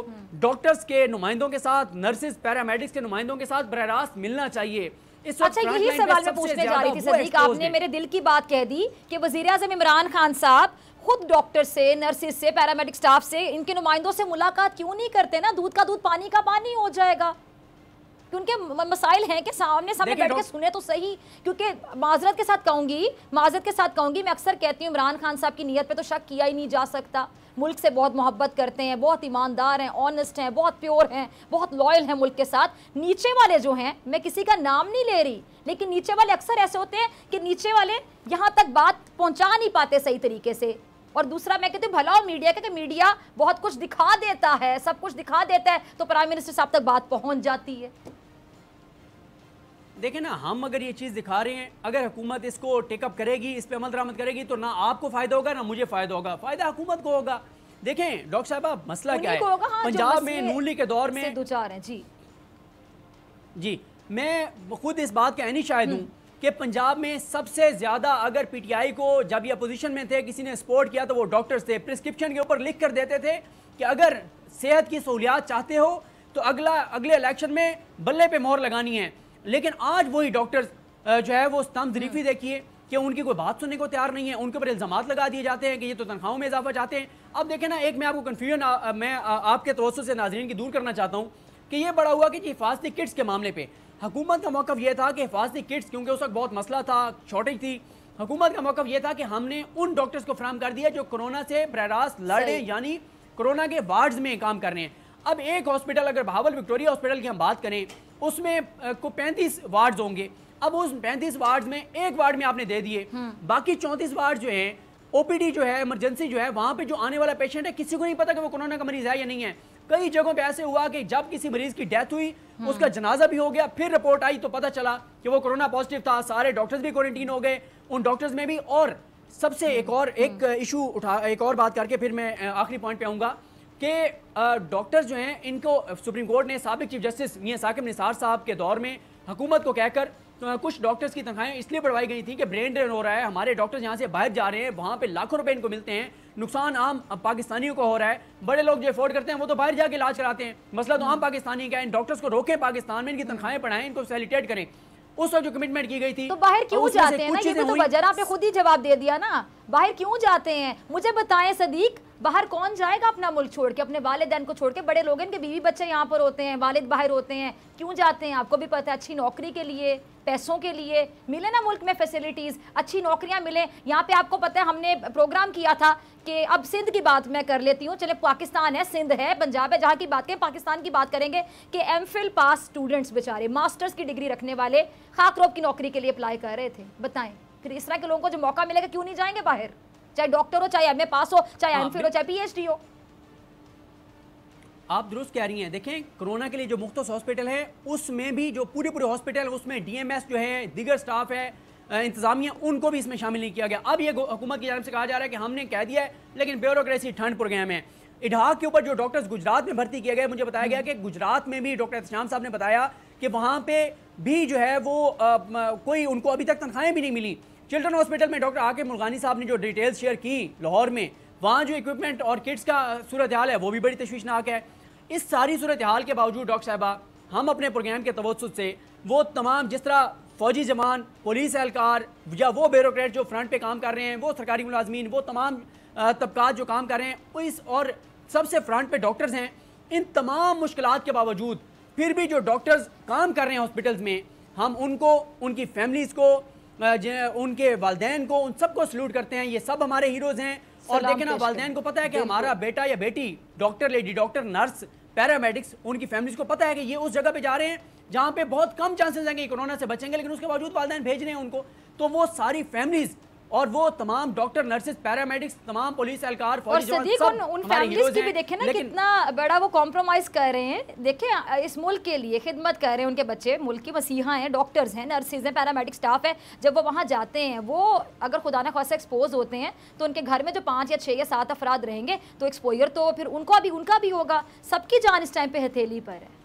डॉक्टर्स के नुमाइंदों के साथ, नर्सेज, पैरामेडिक्स के नुमाइंदों के साथ बराह रास्त मिलना चाहिए। अच्छा, यही सवाल मैं पूछने जा रही थी सदीक, आपने मेरे दिल की बात कह दी कि वज़ीर आज़म इमरान खान साहब खुद डॉक्टर से, नर्सेज से, पैरामेडिक स्टाफ से, इनके नुमाइंदों से मुलाकात क्यों नहीं करते ना? दूध का दूध पानी का पानी हो जाएगा। उनके मसाइल हैं कि सामने बैठ के सुने तो सही। क्योंकि माजरत के साथ कहूंगी, मैं अक्सर कहती हूँ इमरान खान साहब की नीयत पे तो शक किया ही नहीं जा सकता। मुल्क से बहुत मोहब्बत करते हैं, बहुत ईमानदार हैं, ऑनेस्ट हैं, बहुत प्योर हैं, बहुत लॉयल हैं मुल्क के साथ। नीचे वाले जो हैं, मैं किसी का नाम नहीं ले रही, लेकिन नीचे वाले अक्सर ऐसे होते हैं कि नीचे वाले यहाँ तक बात पहुँचा नहीं पाते सही तरीके से। और दूसरा मैं कहती हूँ भला हो मीडिया का, कि मीडिया बहुत कुछ दिखा देता है, सब कुछ दिखा देता है, तो प्राइम मिनिस्टर साहब तक बात पहुँच जाती है। देखें ना, हम अगर ये चीज़ दिखा रहे हैं, अगर हुकूमत इसको टेकअप करेगी, इस पे अमल दरामद करेगी, तो ना आपको फ़ायदा होगा ना मुझे फ़ायदा होगा, फ़ायदा हुकूमत को होगा। देखें डॉक्टर साहब, मसला क्या है, पंजाब में नून लीग के दौर में दो चार हैं जी, मैं खुद इस बात का ऐनी शाहिद हूँ कि पंजाब में सबसे ज़्यादा अगर PTI को जब ये अपोजिशन में थे किसी ने सपोर्ट किया तो वो डॉक्टर्स थे। प्रिस्क्रिप्शन के ऊपर लिख कर देते थे कि अगर सेहत की सहूलियात चाहते हो तो अगले इलेक्शन में बल्ले पे मोहर लगानी है। लेकिन आज वही डॉक्टर्स जो है वो स्तंभ-ज़रीफ़ी देखिए कि उनकी कोई बात सुनने को तैयार नहीं है, उनके ऊपर इल्ज़ामात लगा दिए जाते हैं कि ये तो तनख्वाहों में इजाफा चाहते हैं। अब देखें ना, एक मैं आपको कन्फ्यूजन मैं आपके तवज्जुह से नाज़रीन की दूर करना चाहता हूँ कि ये बड़ा हुआ कि हिफाजती किट्स के मामले पे हुकूमत का मौक़िफ़ ये था कि हिफाजती किट्स, क्योंकि उस वक्त बहुत मसला था, शॉर्टेज थी, हुकूमत का मौक़िफ़ ये था कि हमने उन डॉक्टर्स को फराहम कर दिया जो कोरोना से बराह रास्त लड़े, यानी कोरोना के वार्ड्स में काम कर रहे हैं। अब एक हॉस्पिटल, अगर बहावल विक्टोरिया हॉस्पिटल की हम बात करें, उसमें को 35 वार्ड्स होंगे। अब उस 35 वार्ड में एक वार्ड में आपने दे दिए, बाकी 34 वार्ड जो है, ओपीडी जो है, इमरजेंसी जो है, वहां पे जो आने वाला पेशेंट है किसी को नहीं पता कि वो कोरोना का मरीज है या नहीं है। कई जगहों पे ऐसे हुआ कि जब किसी मरीज की डेथ हुई, उसका जनाजा भी हो गया, फिर रिपोर्ट आई तो पता चला कि वो कोरोना पॉजिटिव था। सारे डॉक्टर्स भी क्वारंटीन हो गए, उन डॉक्टर्स में भी। और सबसे एक इशू उठा, एक और बात करके फिर मैं आखिरी पॉइंट पे आऊंगा कि डॉक्टर्स जो हैं, इनको सुप्रीम कोर्ट ने साबिक चीफ जस्टिस मियां साकिब निसार साहब के दौर में हुकूमत को कहकर कुछ डॉक्टर्स की तनख्वाहें इसलिए बढ़वाई गई थी कि ब्रेन ड्रेन हो रहा है, हमारे डॉक्टर्स यहाँ से बाहर जा रहे हैं, वहाँ पे लाखों रुपए इनको मिलते हैं, नुकसान आम पाकिस्तानियों को हो रहा है, बड़े लोग जो अफोर्ड करते हैं वो तो बाहर जाके इलाज कराते हैं। मसला तो आम पाकिस्तानी का है। इन डॉक्टर्स को रोकें पाकिस्तान में, इनकी तनख्वाहें बढ़ाएं, इनको फैसिलिटेट करें। उस वक्त जो कमिटमेंट की गई थी, तो बाहर क्यों जाते हैं ना, ये भी तो वजह आपने खुद ही जवाब दे दिया ना, बाहर क्यों जाते हैं? मुझे बताएं सदीक, बाहर कौन जाएगा अपना मुल्क छोड़ के, अपने वालिदैन को छोड़ के? बड़े लोग, इनके बीवी बच्चे यहाँ पर होते हैं, वालिद बाहर होते हैं, क्यों जाते हैं? आपको भी पता है, अच्छी नौकरी के लिए, पैसों के लिए। मिले ना मुल्क में फैसिलिटीज़, अच्छी नौकरियाँ मिले। यहाँ पे आपको पता है हमने प्रोग्राम किया था कि अब सिंध की बात मैं कर लेती हूँ, चले पाकिस्तान है, सिंध है, पंजाब है, जहाँ की बात करें, पाकिस्तान की बात करेंगे कि एमफिल पास स्टूडेंट्स बेचारे मास्टर्स की डिग्री रखने वाले खाकरोब की नौकरी के लिए अप्लाई कर रहे थे। बताएं, फिर इस तरह के लोगों को जो मौका मिलेगा क्यों नहीं जाएंगे बाहर? चाहे डॉक्टर हो, चाहे एमए पास हो, चाहे एमफिल हो, चाहे पीएचडी हो। आप दुरुस्त कह रही हैं। देखें, कोरोना के लिए जो मुख्तस हॉस्पिटल है, उसमें भी जो पूरे हॉस्पिटल, उसमें डीएमएस जो है, दीगर स्टाफ है, इंतजामिया, उनको भी इसमें शामिल नहीं किया गया। अब ये हुकूमत की जानिब से कहा जा रहा है कि हमने कह दिया है, लेकिन ब्यूरोक्रेसी ठंड पर गए में। इडहाक के ऊपर जो डॉक्टर्स गुजरात में भर्ती किए गए, मुझे बताया गया कि गुजरात में भी डॉक्टर एहतशाम साहब ने बताया कि वहाँ पे भी जो है वो कोई उनको अभी तक तनख्वाहें भी नहीं मिली। चिल्ड्रन हॉस्पिटल में डॉक्टर आके मुल्गानी साहब ने जो डिटेल्स शेयर की लाहौर में, वहाँ जो इक्विपमेंट और किट्स का सूरत हाल है वो भी बड़ी तशवीशनाक है। इस सारी सूरत हाल के बावजूद डॉक्टर साहबा, हम अपने प्रोग्राम के तवज्जुह से वो तमाम, जिस तरह फौजी जवान, पुलिस एहलकार या वो ब्यूरोक्रेट जो फ्रंट पे काम कर रहे हैं, वो सरकारी मुलाजमीन, वो तमाम तबकात जो काम कर रहे हैं, इस और सबसे फ्रंट पे डॉक्टर्स हैं, इन तमाम मुश्किलात के बावजूद फिर भी जो डॉक्टर्स काम कर रहे हैं हॉस्पिटल्स में, हम उनको, उनकी फैमिलीज़ को, उनके वालिदैन को, उन सबको सल्यूट करते हैं। ये सब हमारे हीरोज़ हैं। और देखें ना, वालिदैन को पता है कि हमारा बेटा या बेटी doctor, lady doctor, nurse, paramedics, उनकी फैमिलीज़ को पता है कि ये उस जगह पे जा रहे हैं जहाँ पे बहुत कम चांसेस हैं कि कोरोना से बचेंगे, लेकिन उसके बावजूद वालिदैन भेज रहे हैं उनको। तो वो सारी फैमिलीज़ और वो तमाम डॉक्टर, नर्सेज, पैरामेडिक्स, तमाम पुलिस एहलकार, फौजी जवान, सब उन फैमिलीज की भी देखें ना कितना बड़ा वो कॉम्प्रोमाइज कर रहे हैं। देखें, इस मुल्क के लिए खिदमत कर रहे हैं, उनके बच्चे मुल्क की मसीहा हैं, डॉक्टर्स हैं, नर्सेज हैं, पैरामेडिक स्टाफ है। जब वो वहाँ जाते हैं, वो अगर खुदा न खासा एक्सपोज होते हैं तो उनके घर में जो 5 या 6 या 7 अफराद रहेंगे तो एक्सपोजर तो फिर उनका भी होगा। सबकी जान इस टाइम पे हथेली पर है।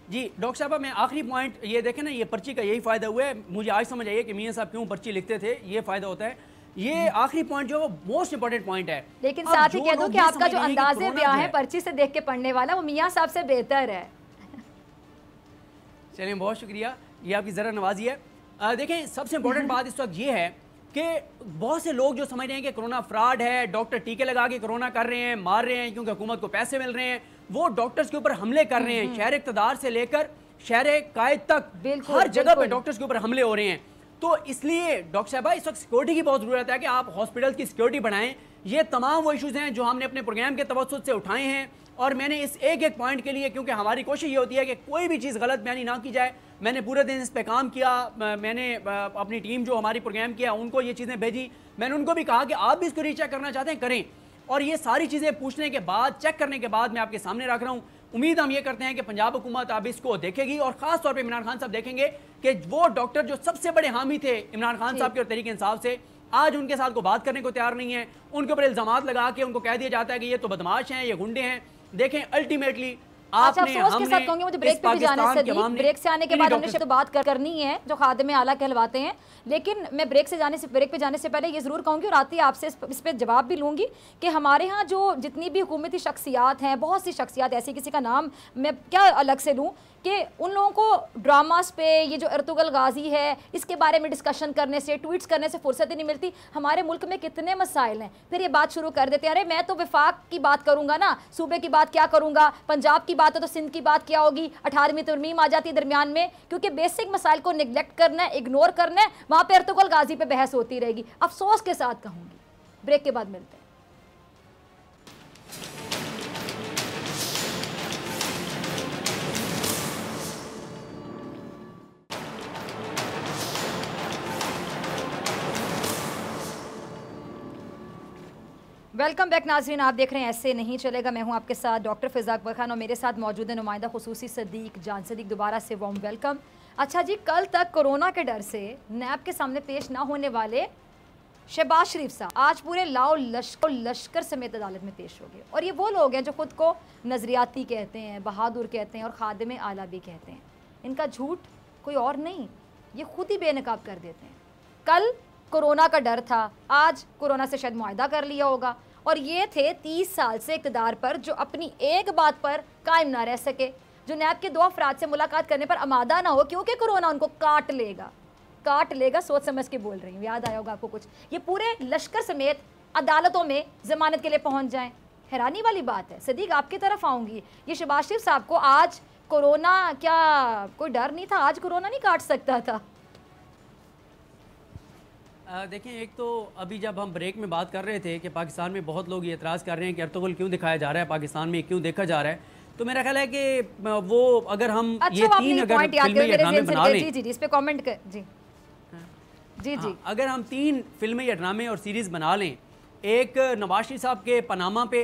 जी डॉक्टर साहब, मैं आखिरी पॉइंट ये देखें ना, ये पर्ची का यही फ़ायदा हुआ है। मुझे आज समझ आइए कि मियां साहब क्यों पर्ची लिखते थे, ये फ़ायदा होता है। ये आखिरी पॉइंट जो मोस्ट इंपॉर्टेंट पॉइंट है। लेकिन साथ ही कह दूं कि आपका जो अंदाज़े ब्याह है पर्ची से देख के पढ़ने वाला, वो मियां साहब से बेहतर है। चलिए, बहुत शुक्रिया, ये आपकी ज़रा नवाजी है। देखें, सबसे इंपॉर्टेंट बात इस वक्त ये है कि बहुत से लोग जो समझ रहे हैं कि कोरोना फ्रॉड है, डॉक्टर टीके लगा के कोरोना कर रहे हैं, मार रहे हैं क्योंकि हुकूमत को पैसे मिल रहे हैं, वो डॉक्टर्स के ऊपर हमले कर रहे हैं। शहर इक़्तिदार से लेकर शहर कायद तक हर जगह पे डॉक्टर्स के ऊपर हमले हो रहे हैं। तो इसलिए डॉक्टर साहब, इस वक्त सिक्योरिटी की बहुत ज़रूरत है कि आप हॉस्पिटल की सिक्योरिटी बढ़ाएं। ये तमाम वो इशूज़ हैं जो हमने अपने प्रोग्राम के तवज्जुह से उठाए हैं, और मैंने इस एक पॉइंट के लिए, क्योंकि हमारी कोशिश ये होती है कि कोई भी चीज़ गलत बयानी ना की जाए, मैंने पूरे दिन इस पर काम किया। मैंने अपनी टीम जो हमारी प्रोग्राम किया उनको ये चीज़ें भेजी। मैंने उनको भी कहा कि आप भी इसको रीचेक करना चाहते हैं, करें। और ये सारी चीज़ें पूछने के बाद, चेक करने के बाद मैं आपके सामने रख रहा हूँ। उम्मीद हम ये करते हैं कि पंजाब हुकूमत अब इसको देखेगी, और ख़ास तौर पे इमरान खान साहब देखेंगे कि वो डॉक्टर जो सबसे बड़े हामी थे इमरान खान साहब के और तरीके इंसाफ से, आज उनके साथ को बात करने को तैयार नहीं है। उनके ऊपर इल्ज़ामात लगा के उनको कह दिया जाता है कि ये तो बदमाश हैं, ये गुंडे हैं। देखें, अल्टीमेटली अच्छा, अफसोस के साथ कहूंगी मुझे ब्रेक पे भी जाने से ब्रेक से आने के बाद हमने तो बात करनी है जो खादिम आला कहलवाते हैं, लेकिन मैं ब्रेक पे जाने से पहले ये ज़रूर कहूँगी और आती है आपसे इस पर जवाब भी लूँगी कि हमारे यहाँ जो जितनी भी हुकूमती शख्सियात हैं, बहुत सी शख्सियात ऐसी, किसी का नाम मैं क्या अलग से लूँ, कि उन लोगों को ड्रामास पे ये जो अर्तुगल गाजी है इसके बारे में डिस्कशन करने से, ट्वीट्स करने से फुर्सत ही नहीं मिलती। हमारे मुल्क में कितने मसाइल हैं, फिर ये बात शुरू कर देते हैं, अरे मैं तो वफाक की बात करूँगा ना, सूबे की बात क्या करूँगा, पंजाब की बात है तो सिंध की बात क्या होगी, 18वीं तरमीम आ जाती है दरमियान में, क्योंकि बेसिक मसाइल को निगलेक्ट करना है, इग्नोर करना है, वहाँ पर अर्तुगल गाजी पर बहस होती रहेगी। अफसोस के साथ कहूँगी। ब्रेक के बाद मिलते हैं। वेलकम बैक नाज़रीन, आप देख रहे हैं ऐसे नहीं चलेगा। मैं हूं आपके साथ डॉक्टर फ़िज़ा अकबर खान और मेरे साथ मौजूद है नुमाइंदा खुसूसी सदीक जान। सदीक, दोबारा से वार्म वेलकम। अच्छा जी, कल तक कोरोना के डर से नैब के सामने पेश ना होने वाले शहबाज शरीफ साहब आज पूरे लाओ लश्कर समेत अदालत में पेश हो गए। और ये वो लोग हैं जो खुद को नज़रियाती कहते हैं, बहादुर कहते हैं और खादिम आला भी कहते हैं। इनका झूठ कोई और नहीं, ये खुद ही बेनकाब कर देते हैं। कल कोरोना का डर था, आज कोरोना से शायद मुआहदा कर लिया होगा। और ये थे 30 साल से इक़्तिदार पर जो अपनी एक बात पर कायम ना रह सके, जो नैब के 2 अफराद से मुलाकात करने पर आमादा ना हो, क्योंकि कोरोना उनको काट लेगा। सोच समझ के बोल रही हूँ, याद आया होगा आपको कुछ। ये पूरे लश्कर समेत अदालतों में जमानत के लिए पहुँच जाएं, हैरानी वाली बात है। सदीक, आपकी तरफ आऊँगी। ये शहबाज शरीफ साहब को आज कोरोना, क्या कोई डर नहीं था? आज कोरोना नहीं काट सकता था? देखें, एक तो अभी जब हम ब्रेक में बात कर रहे थे कि पाकिस्तान में बहुत लोग ये एतराज़ कर रहे हैं कि अर्तुगल क्यों दिखाया जा रहा है, पाकिस्तान में क्यों देखा जा रहा है, तो मेरा ख्याल है कि वो अगर हम ये 3 अगर फिल्में या ड्रामे बना लें, जी इस पे कमेंट कर जी। अगर हम 3 फिल्में या ड्रामे और सीरीज़ बना लें, एक नवाज शरीफ साहब के पनामा पे,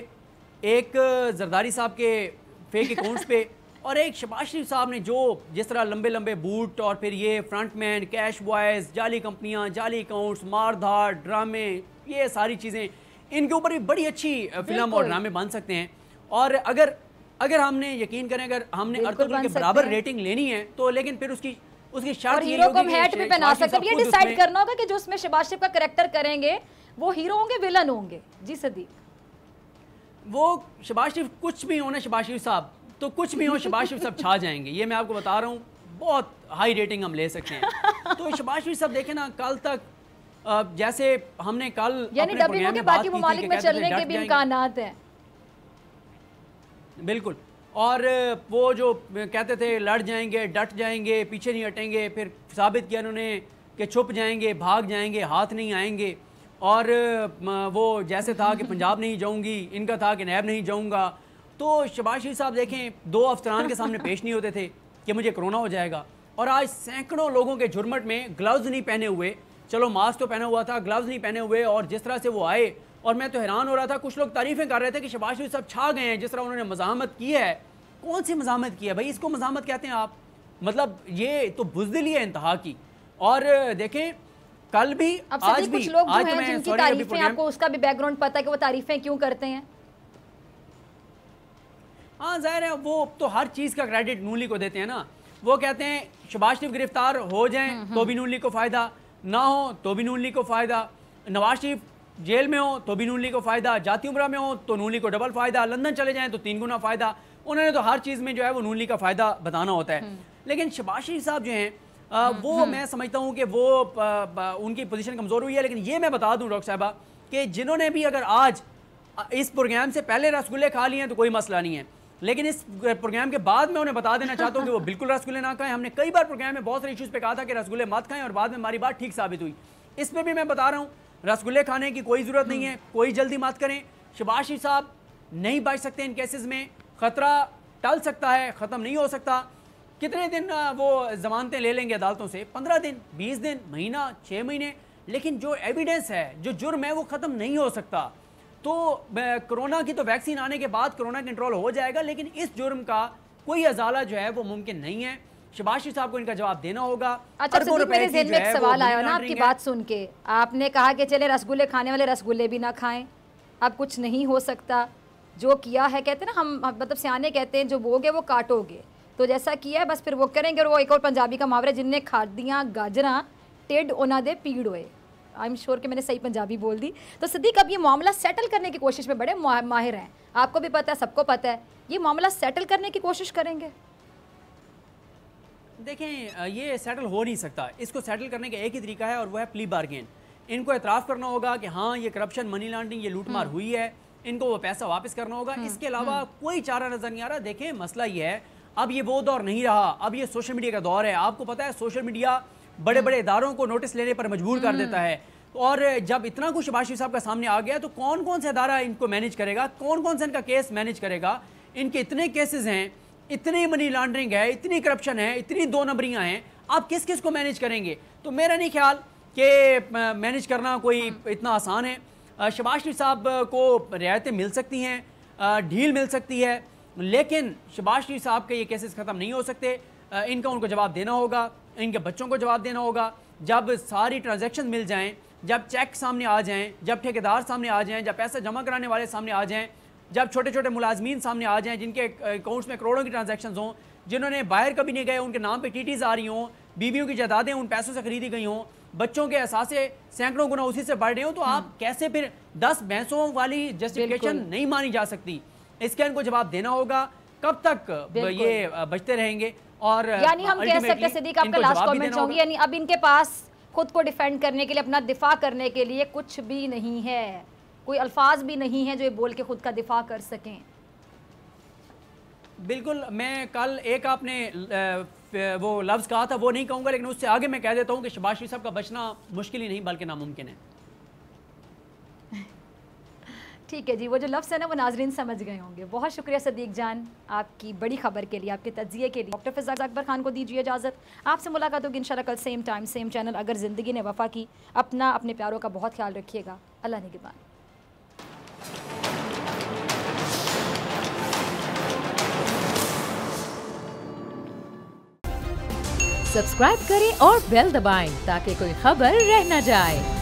एक जरदारी साहब के फेक अकाउंट्स पे और एक शहबाज शरीफ साहब ने जो जिस तरह लंबे लंबे बूट और फिर ये फ्रंटमैन, कैश बॉयज़, जाली कंपनियां, जाली अकाउंट्स, मारधाड़, ड्रामे, ये सारी चीज़ें, इनके ऊपर भी बड़ी अच्छी फिल्म और ड्रामे बन सकते हैं। और अगर हमने यकीन करें, अगर हमने अर्तुगल के बराबर रेटिंग लेनी है तो, लेकिन फिर उसकी शर्त ये हीरो को हम हैट भी पहना सकते हैं। ये डिसाइड करना होगा कि जो उसमें शहबाज शरीफ का कैरेक्टर करेंगे वो हीरो होंगे, विलन होंगे। जी सदीक, वो शहबाज शरीफ कुछ भी होना, शहबाज शरीफ साहब तो कुछ भी हो, शहबाज शरीफ साहब छा जाएंगे, ये मैं आपको बता रहा हूँ। बहुत हाई रेटिंग हम ले सकते हैं। तो शहबाज शरीफ साहब देखें ना, कल तक जैसे हमने कल यानी डबिंग के बाकी ममालिक में चलने के भी इम्कानात हैं। बिल्कुल। और वो जो कहते थे लड़ जाएंगे, डट जाएंगे, पीछे नहीं हटेंगे, फिर साबित किया उन्होंने कि छुप जाएंगे, भाग जाएंगे, हाथ नहीं आएंगे। और वो जैसे था कि पंजाब नहीं जाऊंगी, इनका था कि नैब नहीं जाऊंगा। तो शहबाज शरीफ साहब देखें, 2 अफसरान के सामने पेश नहीं होते थे कि मुझे कोरोना हो जाएगा, और आज सैकड़ों लोगों के जुर्मट में ग्लव्स नहीं पहने हुए, चलो मास्क तो पहना हुआ था, ग्लव्स नहीं पहने हुए, और जिस तरह से वो आए, और मैं तो हैरान हो रहा था, कुछ लोग तारीफ़ें कर रहे थे कि शहबाज शरीफ साहब छा गए हैं, जिस तरह उन्होंने मज़ाहमत की है। कौन सी मज़ाहमत की है भाई? इसको मज़ाहमत कहते हैं आप? मतलब ये तो बुज़दिली है इंतहा की। और देखें, कल भी आज भी कुछ लोग जो हैं जिनकी तारीफें, आपको उसका भी बैकग्राउंड पता है कि वो तारीफें क्यों करते हैं? हाँ, जाहिर है, वो तो हर चीज़ का क्रेडिट नून लीग को देते हैं ना। वो कहते हैं शहबाज शरीफ गिरफ्तार हो जाएं तो भी नून लीग को फ़ायदा, ना हो तो भी नून लीग को फ़ायदा, नवाज शरीफ जेल में हो तो भी नून लीग को फ़ायदा, जाती उम्रा में हो तो नून लीग को डबल फ़ायदा, लंदन चले जाएं तो 3 गुना फ़ायदा। उन्होंने तो हर चीज़ में जो है वो नून लीग का फ़ायदा बताना होता है। लेकिन शहबाज शरीफ साहब जो हैं वो मैं समझता हूँ कि वो उनकी पोजीशन कमज़ोर हुई है। लेकिन ये मैं बता दूँ डॉक्टर साहबा कि जिन्होंने भी अगर आज इस प्रोग्राम से पहले रसगुल्ले खा लिए हैं तो कोई मसला नहीं है, लेकिन इस प्रोग्राम के बाद मैं उन्हें बता देना चाहता हूँ कि वो बिल्कुल रसगुल्ले ना खाएं। हमने कई बार प्रोग्राम में बहुत सारे इश्यूज़ पे कहा था कि रसगुल्ले मत खाएं, और बाद में हमारी बात ठीक साबित हुई। इस पर भी मैं बता रहा हूँ, रसगुल्ले खाने की कोई ज़रूरत नहीं है, कोई जल्दी मत करें। शहबाज शरीफ साहब नहीं बच सकते इन केसेस में, ख़तरा टल सकता है, ख़त्म नहीं हो सकता। कितने दिन वो ज़मानतें ले लेंगे अदालतों से? 15 दिन, 20 दिन, महीना, 6 महीने। लेकिन जो एविडेंस है, जो जुर्म है, वो ख़त्म नहीं हो सकता। तो कोरोना की तो वैक्सीन आने के बाद कोरोना कंट्रोल हो जाएगा, लेकिन इस जुर्म का कोई अजाला जो है वो मुमकिन नहीं है। शहबाज शरीफ साहब को इनका जवाब देना होगा। अच्छा सदीक, मेरे ज़हन में एक सवाल आया ना आपकी बात सुन के। आपने कहा कि चले रसगुल्ले खाने वाले रसगुल्ले भी ना खाएं, अब कुछ नहीं हो सकता, जो किया है, कहते हैं ना हम मतलब सियाने कहते हैं जो बोगे वो काटोगे, तो जैसा किया है बस फिर वो करेंगे। और वो एक और पंजाबी का मुहावरा, जिनने खादियाँ गाजरां टेढ़ उन्हां दे पीड़ होए। आई एम श्योर कि मैंने सही पंजाबी बोल दी। तो सिद्दीक अब ये मामला सेटल करने की कोशिश में बड़े माहिर हैं, आपको भी पता है, सबको पता है, ये मामला सेटल करने की कोशिश करेंगे? देखें, ये सेटल हो नहीं सकता। इसको सेटल करने का एक ही तरीका है और वह है प्ली बार्गेन। इनको एतराफ़ करना होगा कि हाँ ये करप्शन, मनी लॉन्ड्रिंग, ये लूटमार हुई है, इनको वो पैसा वापस करना होगा। इसके अलावा कोई चारा नज़र नहीं आ रहा। देखें, मसला ये है, अब ये वो दौर नहीं रहा, अब ये सोशल मीडिया का दौर है। आपको पता है सोशल मीडिया बड़े बड़े इदारों को नोटिस लेने पर मजबूर कर देता है। और जब इतना कुछ शहबाज शरीफ साहब का सामने आ गया तो कौन कौन सा इदारा इनको मैनेज करेगा, कौन कौन सा इनका केस मैनेज करेगा? इनके इतने केसेस हैं, इतनी मनी लॉन्ड्रिंग है, इतनी करप्शन है, इतनी दो नंबरियाँ हैं, आप किस किस को मैनेज करेंगे? तो मेरा नहीं ख्याल कि मैनेज करना कोई इतना आसान है। शहबाज शरीफ साहब को रियायतें मिल सकती हैं, ढील मिल सकती है, लेकिन शहबाज शरीफ साहब के ये केसेस ख़त्म नहीं हो सकते। इनका उनको जवाब देना होगा, इनके बच्चों को जवाब देना होगा। जब सारी ट्रांजैक्शन मिल जाएं, जब चेक सामने आ जाएं, जब ठेकेदार सामने आ जाएं, जब पैसा जमा कराने वाले सामने आ जाएं, जब छोटे छोटे मुलाजमीन सामने आ जाएं जिनके अकाउंट्स में करोड़ों की ट्रांजैक्शन हों, जिन्होंने बाहर कभी नहीं गए, उनके नाम पे टीटीज आ रही हों, बीवियों की जायदादें उन पैसों से खरीदी गई हों, बच्चों के असासे सैकड़ों गुना उसी से बढ़ रहे हो, तो आप कैसे फिर 10 भैंसों वाली जस्टिफिकेशन नहीं मानी जा सकती? इसके इनको जवाब देना होगा। कब तक ये बचते रहेंगे? और यानी हम कह सकते हैं, सिद्दीक आपका लास्ट कमेंट चाहूंगी, यानी अब इनके पास खुद को डिफेंड करने के लिए, अपना दिफा करने के लिए कुछ भी नहीं है, कोई अल्फाज भी नहीं है जो ये बोल के खुद का दिफा कर सकें। बिल्कुल, मैं कल एक आपने वो लफ्ज़ कहा था वो नहीं कहूँगा, लेकिन उससे आगे मैं कह देता हूँ कि शहबाज शरीफ साहब का बचना मुश्किल ही नहीं बल्कि नामुमकिन है। ठीक है जी, वो जो लफ्ज़ है ना वो नाजरीन समझ गए होंगे। बहुत शुक्रिया सदीक जान आपकी बड़ी खबर के लिए, आपके तज्जिए के लिए। डॉक्टर फ़िज़ाक अकबर खान को दीजिए इजाज़त। आपसे मुलाकात होगी इंशाल्लाह कल सेम टाइम सेम चैनल, अगर ज़िंदगी ने वफ़ा की। अपना अपने प्यारों का बहुत ख्याल रखिएगा। अल्लाह निगहबान। सब्सक्राइब करें और बेल दबाएं ताकि कोई खबर रह न जाए।